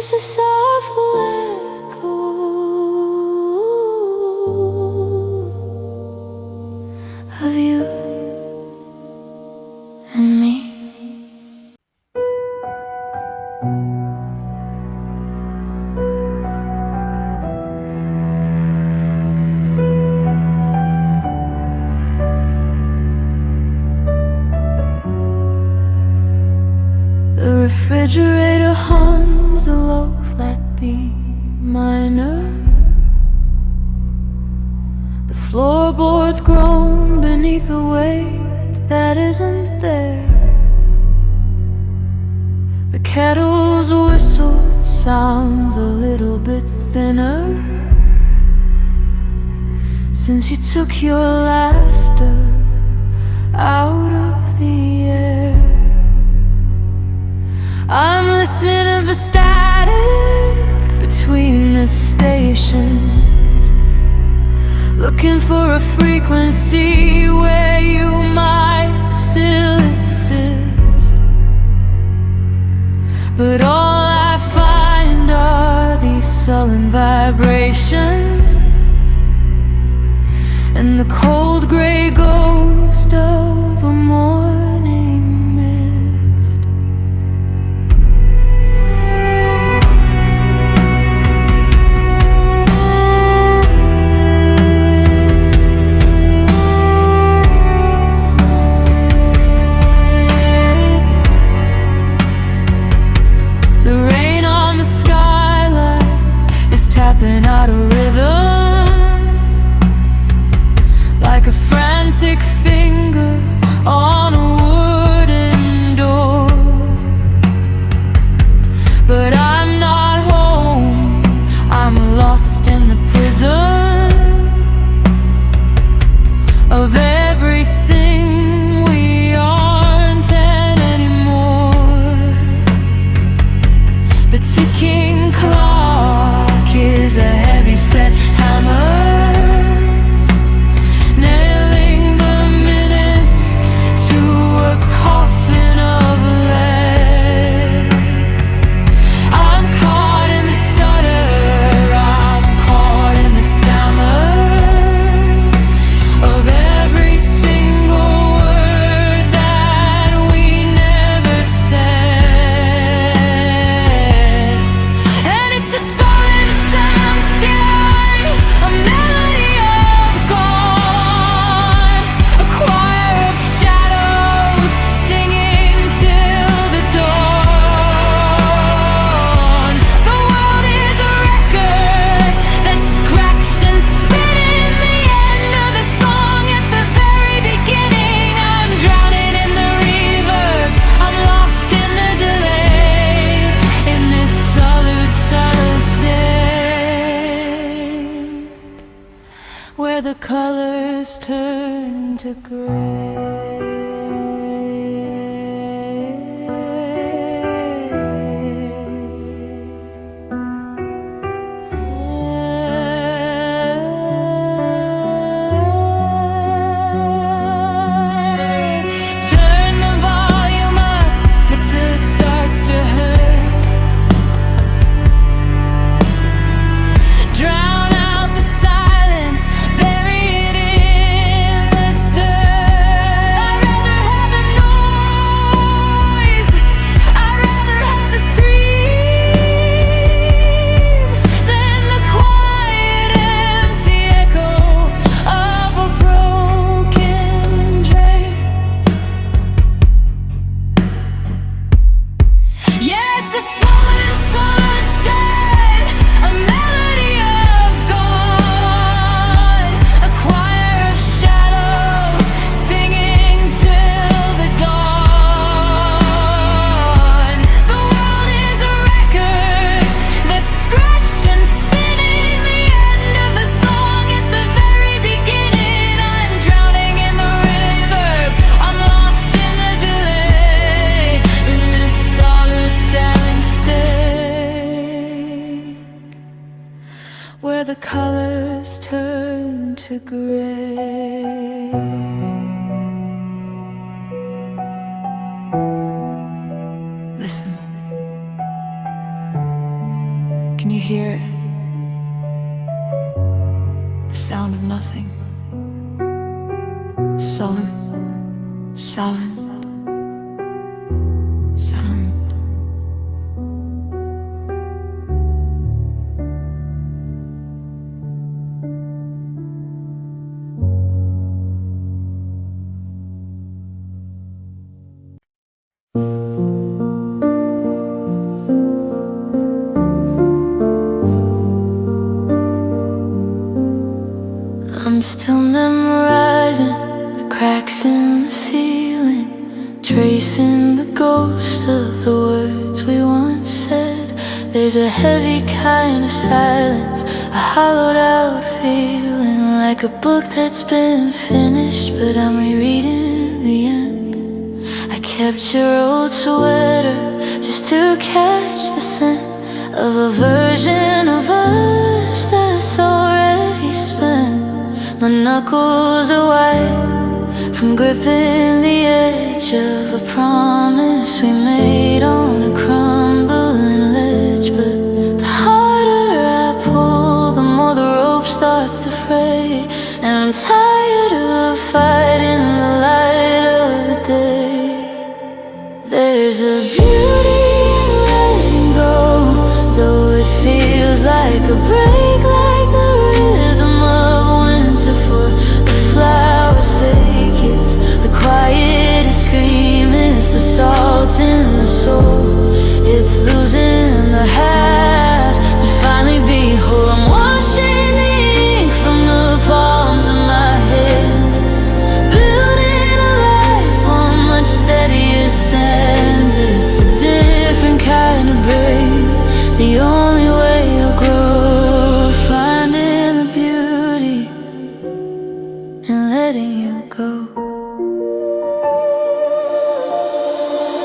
just a soft echo of you and me. The refrigerator hums a low flat B minor. The floorboards groan beneath a weight that isn't there. The kettle's whistle sounds a little bit thinner since you took your laughter out of the air. I'm listening to the static between the stations, looking for a frequency where you might still exist. But all I find are these sullen vibrations and the cold gray ghost of a morning mist. The rain on the skyline is tapping out a rhythm, like a frantic finger on a wooden door. But I'm not home, I'm lost in the prison of everything we aren't anymore. The ticking clock is a heavy set hammer, nailing the minutes to a coffin of lead. I'm caught in the stutter, I'm caught in the stammer of every single word that we never said. And it's a solid soundscape, a melody of God, a choir of shadows singing till the dawn. The world is a record that's scratched and spinning the end of the song at the very beginning. I'm drowning in the reverb, I'm lost in the delay, in this solid state where the colors turn to gray. Turn the volume up until it starts to hurt. Drown out the silence, bury it in the dirt. I'd rather have the noise, I'd rather have the scream than the quiet, empty echo of a broken dream. Yes, a solid state, a melody of God, a choir of shadows singing till the dawn. The world is a record that's scratched and spinning the end of the song at the very beginning. I'm drowning in the reverb, I'm lost in the delay, in this solid silent state where the colors turn to gray. Listen. hear it. The sound of nothing. Sullen, silent sound. I'm still memorizing the cracks in the ceiling, tracing the ghost of the words we once said. There's a heavy kind of silence, a hollowed out feeling, like a book that's been finished, but I'm rereading the end. I kept your old sweater just to catch the scent of a version of us that's already spent. My knuckles are white from gripping the edge of a promise we made on a crumbling ledge. But the harder I pull, the more the rope starts to fray, and I'm tired of fighting the light of the day. There's a beauty in letting go, though it feels like a break, like the rhythm of winter for the flower's sake. It's the quietest scream, it's the salt in the soul. It's losing the half to finally be whole. I'm washing the ink from the palms of my hands, building a life on much steadier sands. It's a different kind of brave, the only way you'll grow, finding the beauty and letting you go.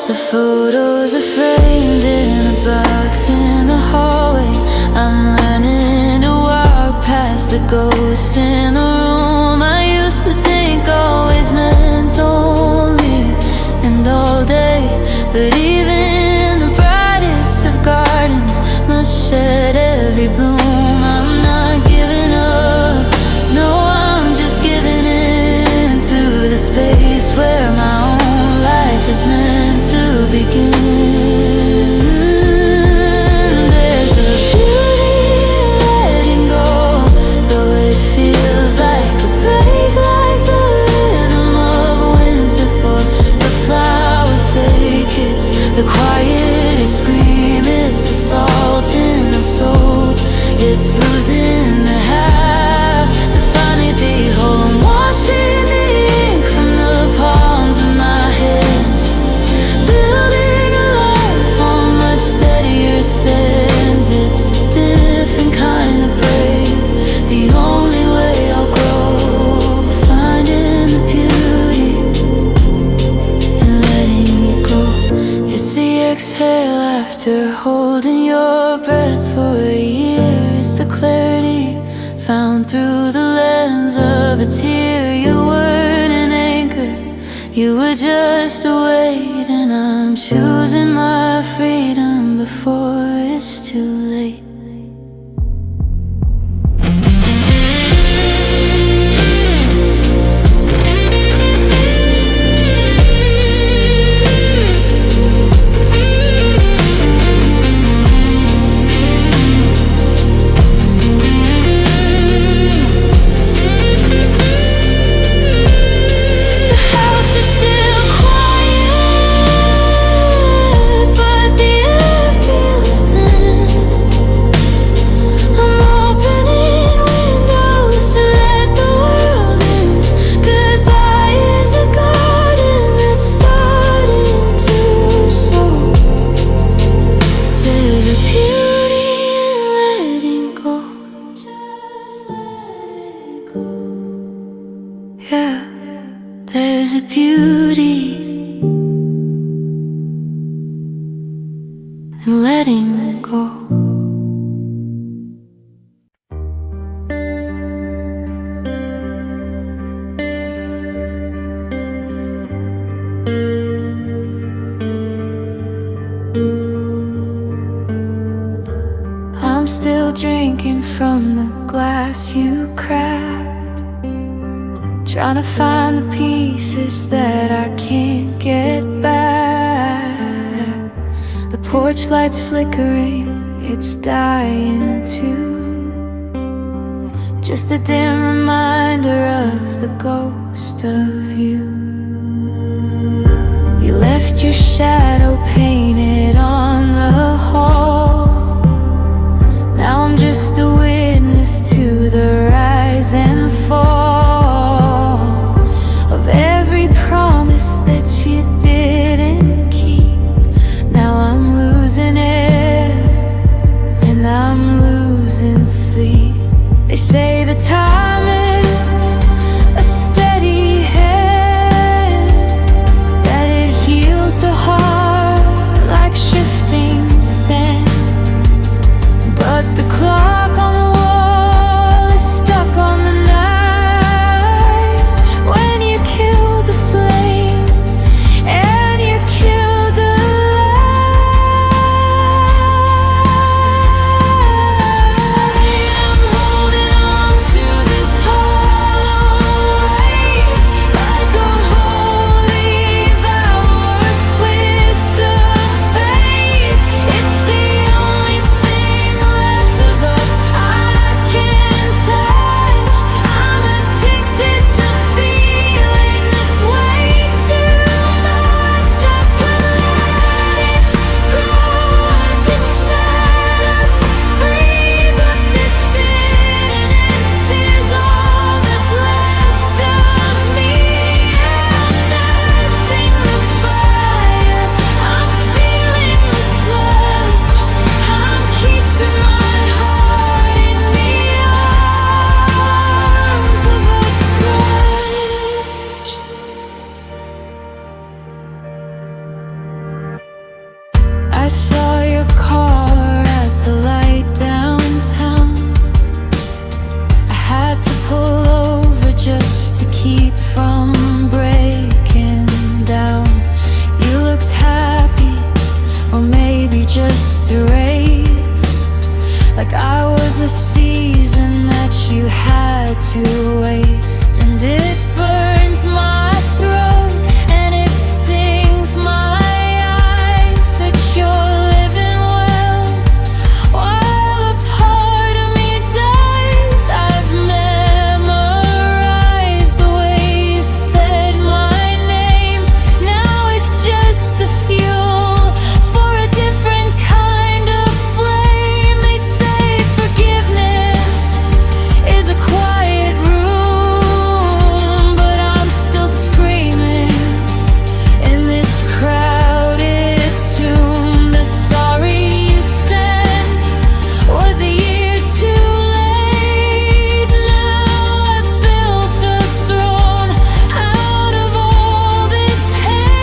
The photos are framed in a box in the hallway. I'm learning to walk past the ghost in the room. I used to think always meant only and all day, but even the brightest of gardens must shed every bloom. I'm not giving up, no, I'm just giving in to the space where my own life is meant to begin. There's a beauty in letting go, though it feels like a break, like the rhythm of winter for the flower's sake. It's the quietest scream, it's the salt in the soul. It's losing the half to finally be whole. I'm washing the ink from the palms of my hands, building a life on much steadier sands. It's a different kind of brave, the only way I'll grow, finding the beauty and letting you go. It's the exhale after holding your breath for a year. It's the clarity found through the lens of a tear. You weren't an anchor, you were just a weight, and I'm choosing my freedom before it's too late. The house is still quiet, but the air feels thin. I'm opening windows to let the world in. Goodbye is a garden that's starting to sow. There's a beauty in letting go. Just let it go. Yeah, there's a beauty in letting go. I'm still drinking from the glass you cracked, trying to find the pieces that I can't get back. The porch light's flickering, it's dying too, just a dim reminder of the ghost of you. You left your shadow painted on the hall. Now I'm just a witness to the rise and fall of every promise that you didn't keep. Now I'm losing air and I'm losing sleep. They say the time is a steady hand, that it heals the heart like shifting sand. But the clock on the wall is stuck on the night when you killed the flame and you killed the light. I'm holding on to this hollow light like a holy vow or a twist of fate. It's the only thing left of us I can touch. I'm addicted to feeling this way too much. I could let it go, I could set us free, but this bitterness is all that's left of me. And nursing the fire, I'm feeling the sludge. I'm keeping my heart in the arms of a grudge. I saw your car at the light downtown. I had to pull over just to keep from breaking down. You looked happy, or maybe just erased, like I was a season that you had to waste. And it burns my throat and it stings my eyes that you're living well while a part of me dies. I've memorized the way you said my name. Now it's just the fuel for a different kind of flame. They say forgiveness is a quiet room, but I'm still screaming in this crowded tomb. The sorry you sent was a year too late. Now I've built a throne out of all this hate.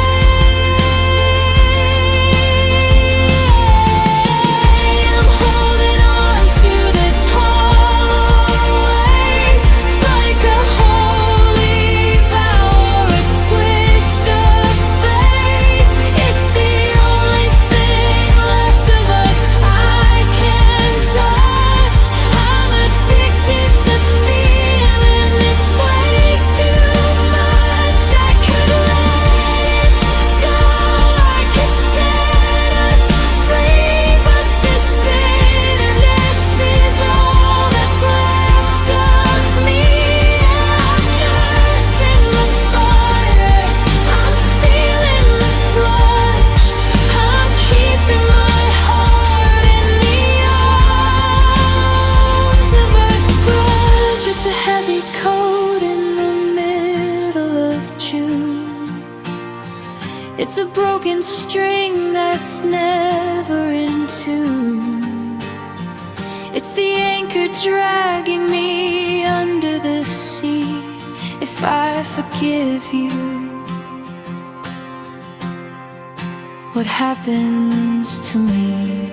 I'm holding on to this hollow light like a holy vow or a twist of fate. It's the only thing left of us I can touch. I'm addicted to feeling this way too much. I could let it go, I could set us free, but this bitterness is all that's left of me. I'm nursing the fire, I'm feeling the sludge. I'm keeping my heart in the arms of a grudge. It's a heavy coat in the middle of June. It's a broken string that's never in tune. It's the anchor dragging me under the sea. If I forgive you, what happens to me?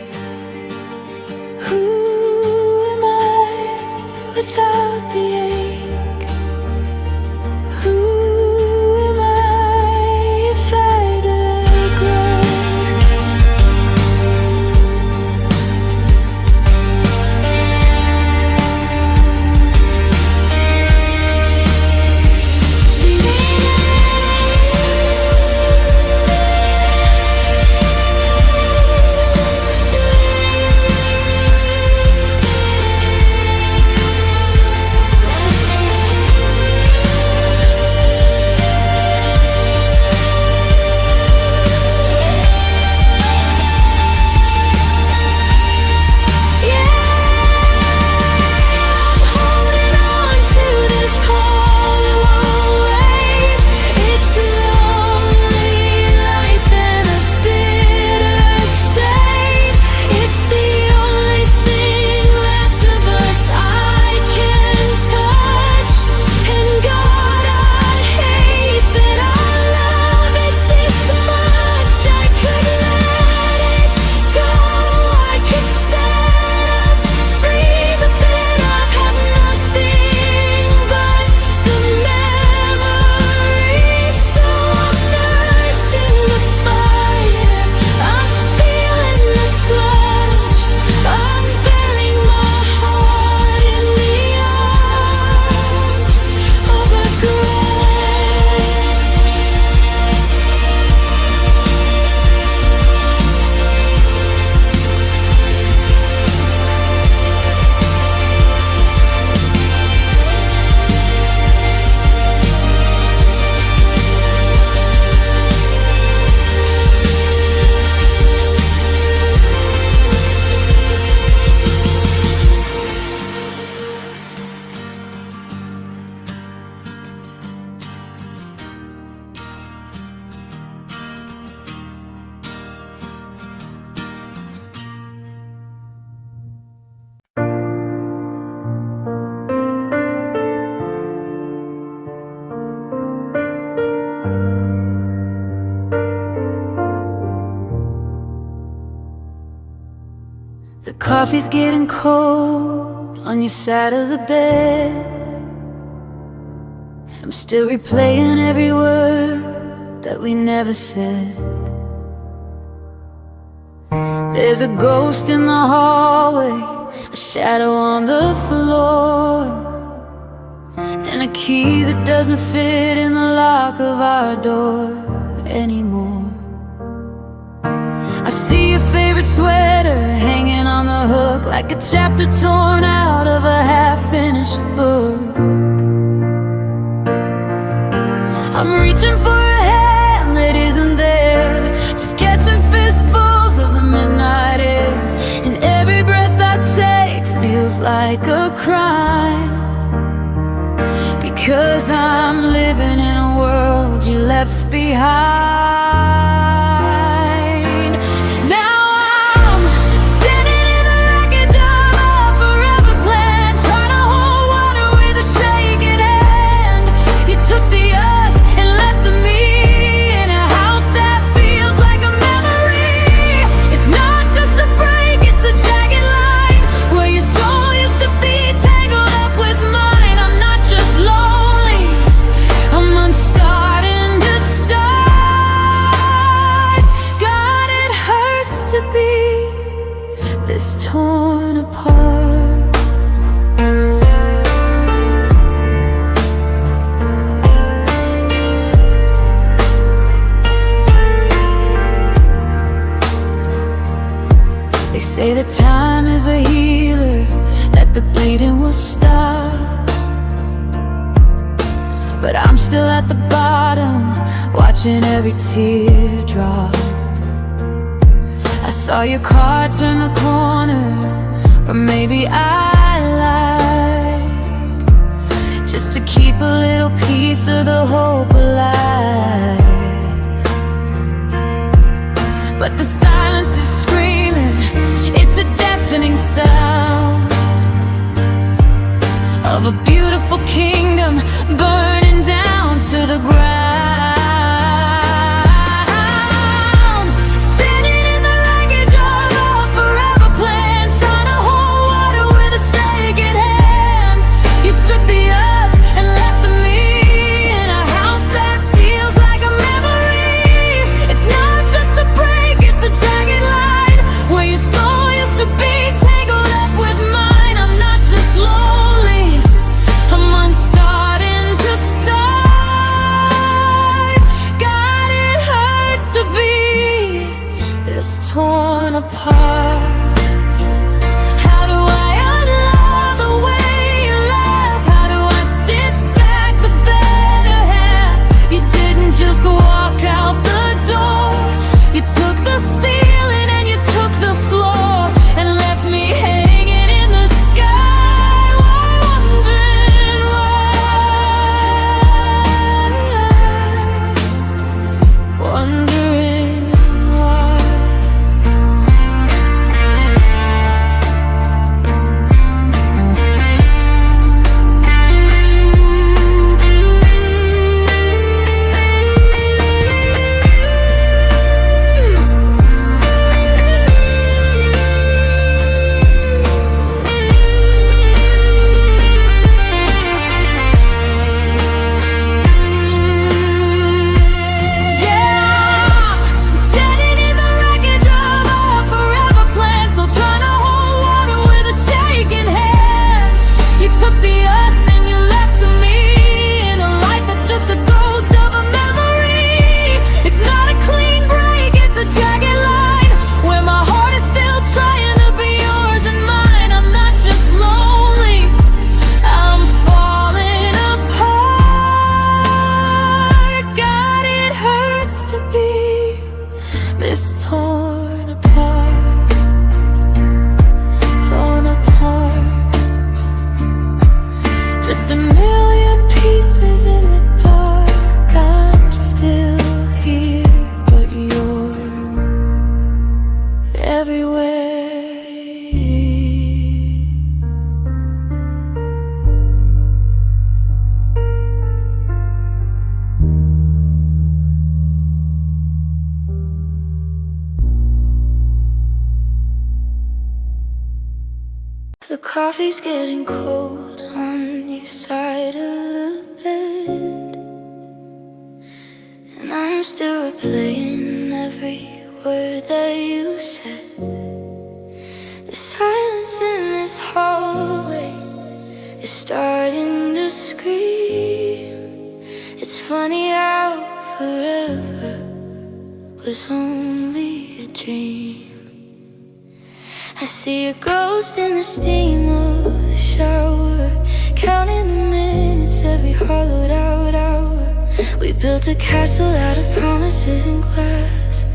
Who am I without the ache? Who am I if I grudge? Coffee's getting cold on your side of the bed. I'm still replaying every word that we never said. There's a ghost in the hallway, a shadow on the floor, and a key that doesn't fit in the lock of our door anymore. I see your favorite sweater hanging on the hook, like a chapter torn out of a half-finished book. I'm reaching for a hand that isn't there, just catching fistfuls of the midnight air. And every breath I take feels like a crime, because I'm living in a world you left behind. Torn apart. They say that time is a healer, that the bleeding will stop, but I'm still at the bottom, watching every tear drop. I saw your car turn the corner, or maybe I lied, just to keep a little piece of the hope alive. But the silence is screaming, it's a deafening sound of a beautiful kingdom burning down to the ground. The coffee's getting cold on your side of the bed, and I'm still replaying every word that you said. The silence in this hallway is starting to scream. It's funny how forever was only a dream. I see a ghost in the steam of the shower, counting the minutes every hollowed out hour. We built a castle out of promises and glass,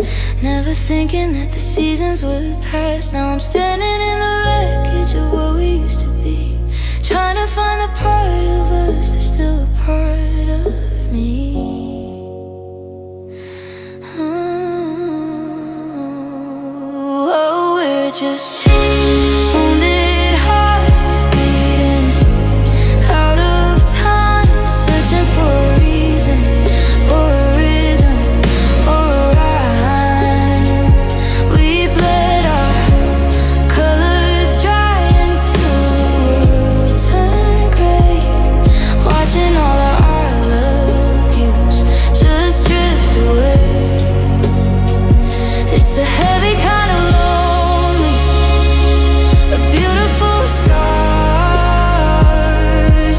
never thinking that the seasons would pass. Now I'm standing in the wreckage of what we used to be, trying to find the part of us that's still a part of me. Oh, we're just two wounded hearts beating out of time, searching for a reason or a rhythm or a rhyme. We bled our colors dry until the world turned gray, watching all of our love yous just drift away. It's a heavy kind of lonely, a beautiful scars,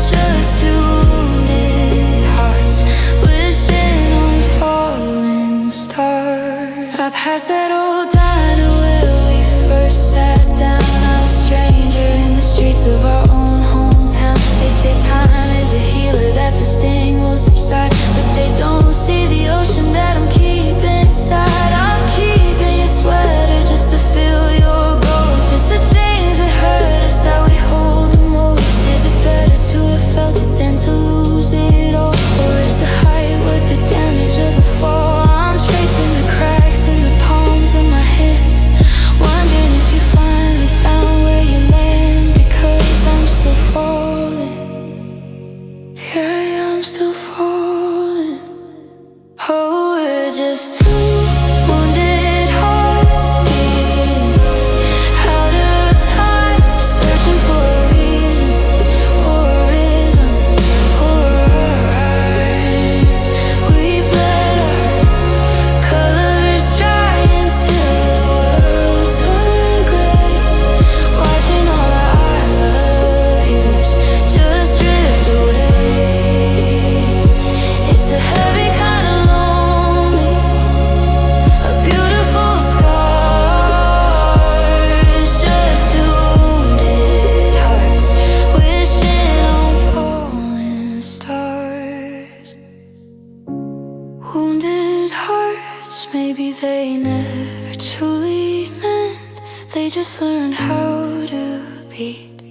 just two wounded hearts wishing on falling stars. I passed that old diner where we first sat down. I'm a stranger in the streets of our own hometown. They say time is a healer, that the sting will subside, but they don't see the ocean that I'm keeping inside. I'm keeping your sweater just to feel your ghost. It's the things that hurt us that we hold the most. Is it better to have felt it than to lose it all? Or is the height worth the damage of the fall? I'm tracing the cracks in the palms of my hands, wondering if you finally found where you land, because I'm still falling. Yeah, I'm still falling. Oh, we're just two wounded hearts beating out of time, searching for a reason or a rhythm or a rhyme. We bled our colors dry until the world turned gray, watching all of our love yous just drift away. It's a heavy kind of lonely, a beautiful scars, just two wounded hearts wishing on falling stars. Wounded hearts, maybe they never truly meant, they just learned how to beat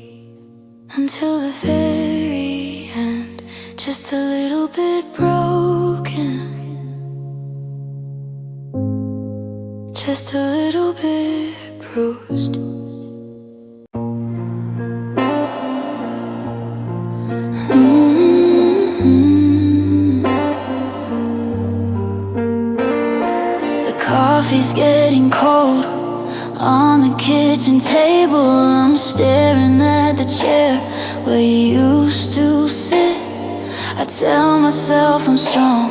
until the very end, just a little bit broken, just a little bit bruised. The coffee's getting cold on the kitchen table. I'm staring at the chair where you used to sit. I tell myself I'm strong,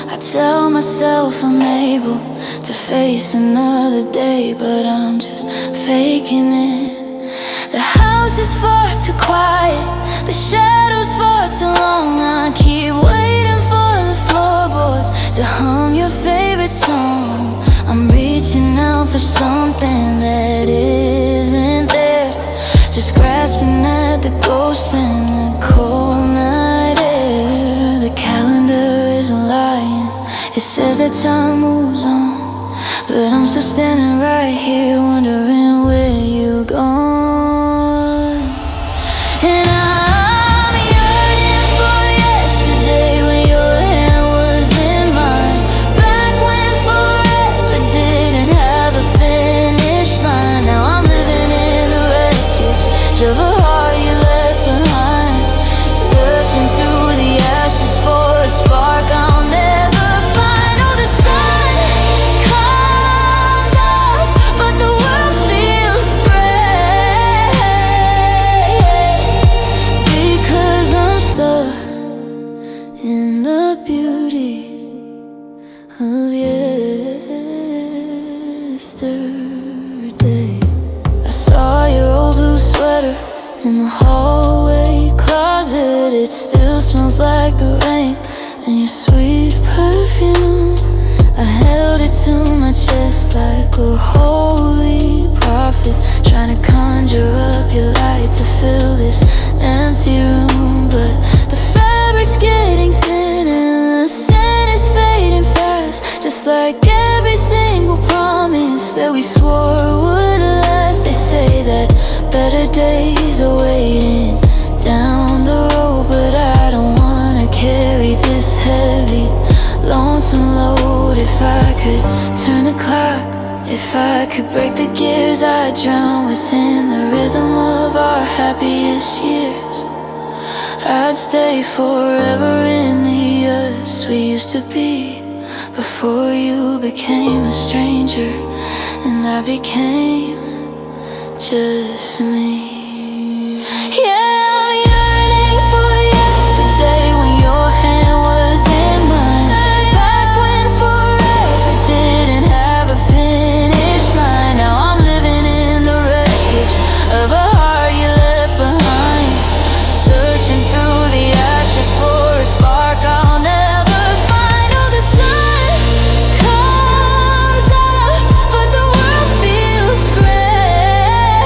I tell myself I'm able to face another day, but I'm just faking it. The house is far too quiet, the shadows far too long. I keep waiting for the floorboards to hum your favorite song. I'm reaching out for something that isn't there, just grasping at the ghosts in the cold night air. The calendar isn't lying, it says that time moves on, but I'm still standing right here wondering where you gone. And I'm yearning for yesterday when your hand was in mine, back when forever didn't have a finish line. Now I'm living in the wreckage of a heart you left behind, searching through the ashes for a spark I'll never find. Oh, the sun comes up, but the world feels gray. in the beauty of yesterday. I saw your old blue sweater in the hallway closet. It still smells like the rain and your sweet perfume. I held it to my chest like a holy prophet, trying to conjure up your light to fill this empty room. But the fabric's getting thin and the scent is fading fast, just like every single promise that we swore would last. They say that better days are waiting down the road, but I don't wanna carry this heavy, lonesome load. If I could turn the clock, if I could break the gears, I'd drown within the rhythm of our happiest years. I'd stay forever in the us we used to be, before you became a stranger and I became just me. Yeah, I'm yearning for yesterday when your hand was in mine, back when forever didn't have a finish line. Now I'm living in the wreckage of a heart you left behind, searching through the ashes for a spark I'll never find. Oh, the sun comes up, but the world feels gray,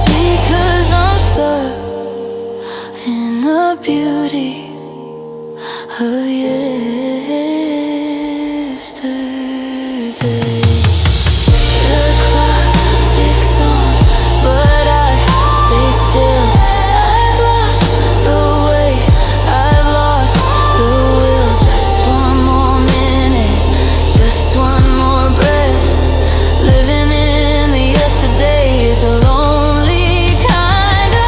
because I'm stuck in the beauty of yesterday. The clock ticks on, but I stay still. I've lost the way, I've lost the will. Just one more minute, just one more breath. Living in the yesterday is a lonely kind of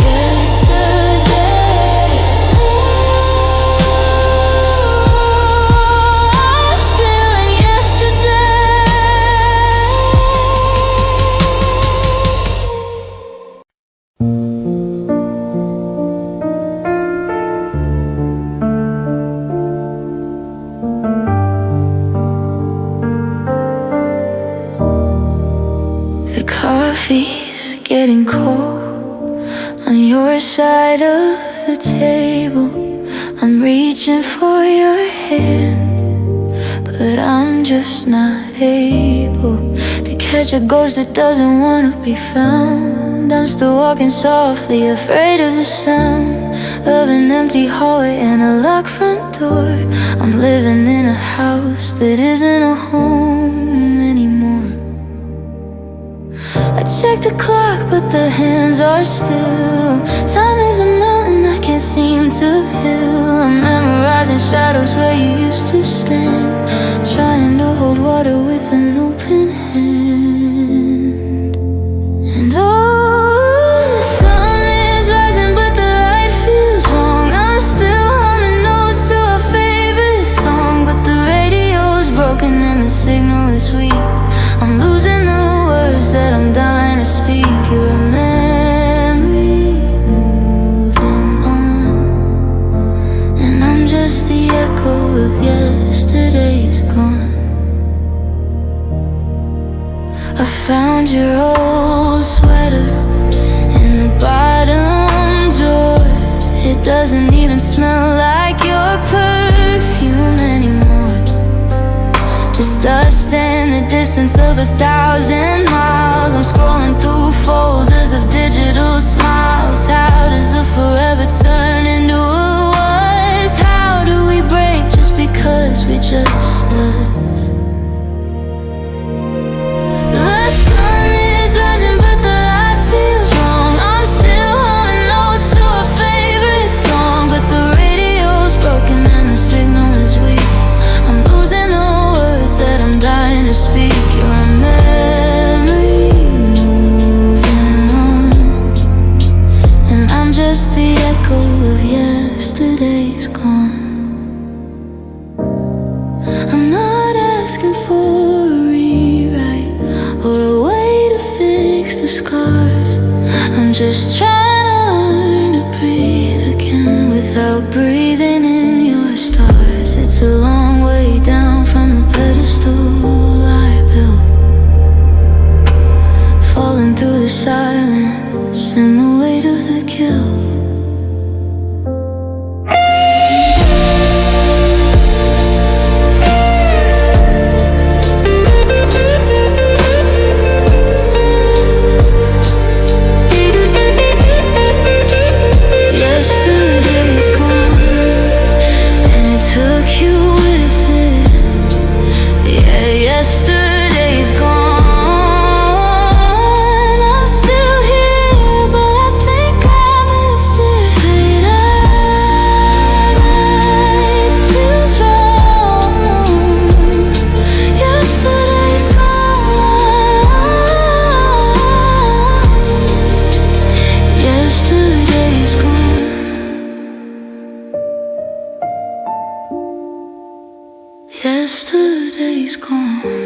yesterday. I'm still in yesterday. The coffee's getting cold on your side of the table. I'm reaching for your hand, but I'm just not able to catch a ghost that doesn't wanna be found. I'm still walking softly, afraid of the sound of an empty hallway and a locked front door. I'm living in a house that isn't a home anymore. I check the clock, but the hands are still. Time is a mountain I can't seem to heal. I'm memorizing shadows where you used to stand, trying to hold water with an open hand. And oh, the sun is rising, but the light feels wrong. I'm still humming notes to a favorite song, but the radio's broken and the signal is weak. I'm losing the words that I'm dying to speak. You're a memory moving on, and I'm just the echo of yesterday's gone. I found your old sweater in the bottom drawer. It doesn't even smell like your perfume anymore, just dust in the distance of 1,000 miles. I'm scrolling through folders of digital smiles. How does a forever turn into a was? How do we break just because we just does? The sun is rising, but the light feels wrong. I'm still humming notes to a favorite song, but the radio's broken and the signal is weak. I'm losing the words that I'm dying to speak. You're a memory moving on, and I'm just the echo of yesterday's gone. I'm not asking for a rewrite, the silence and the weight of the kill. Yesterday's gone, and it took you with it. Yeah, yesterday's gone. I'm still here, but I think I missed it. Late night feels wrong. Yesterday's gone. Yesterday's gone. Yesterday's gone.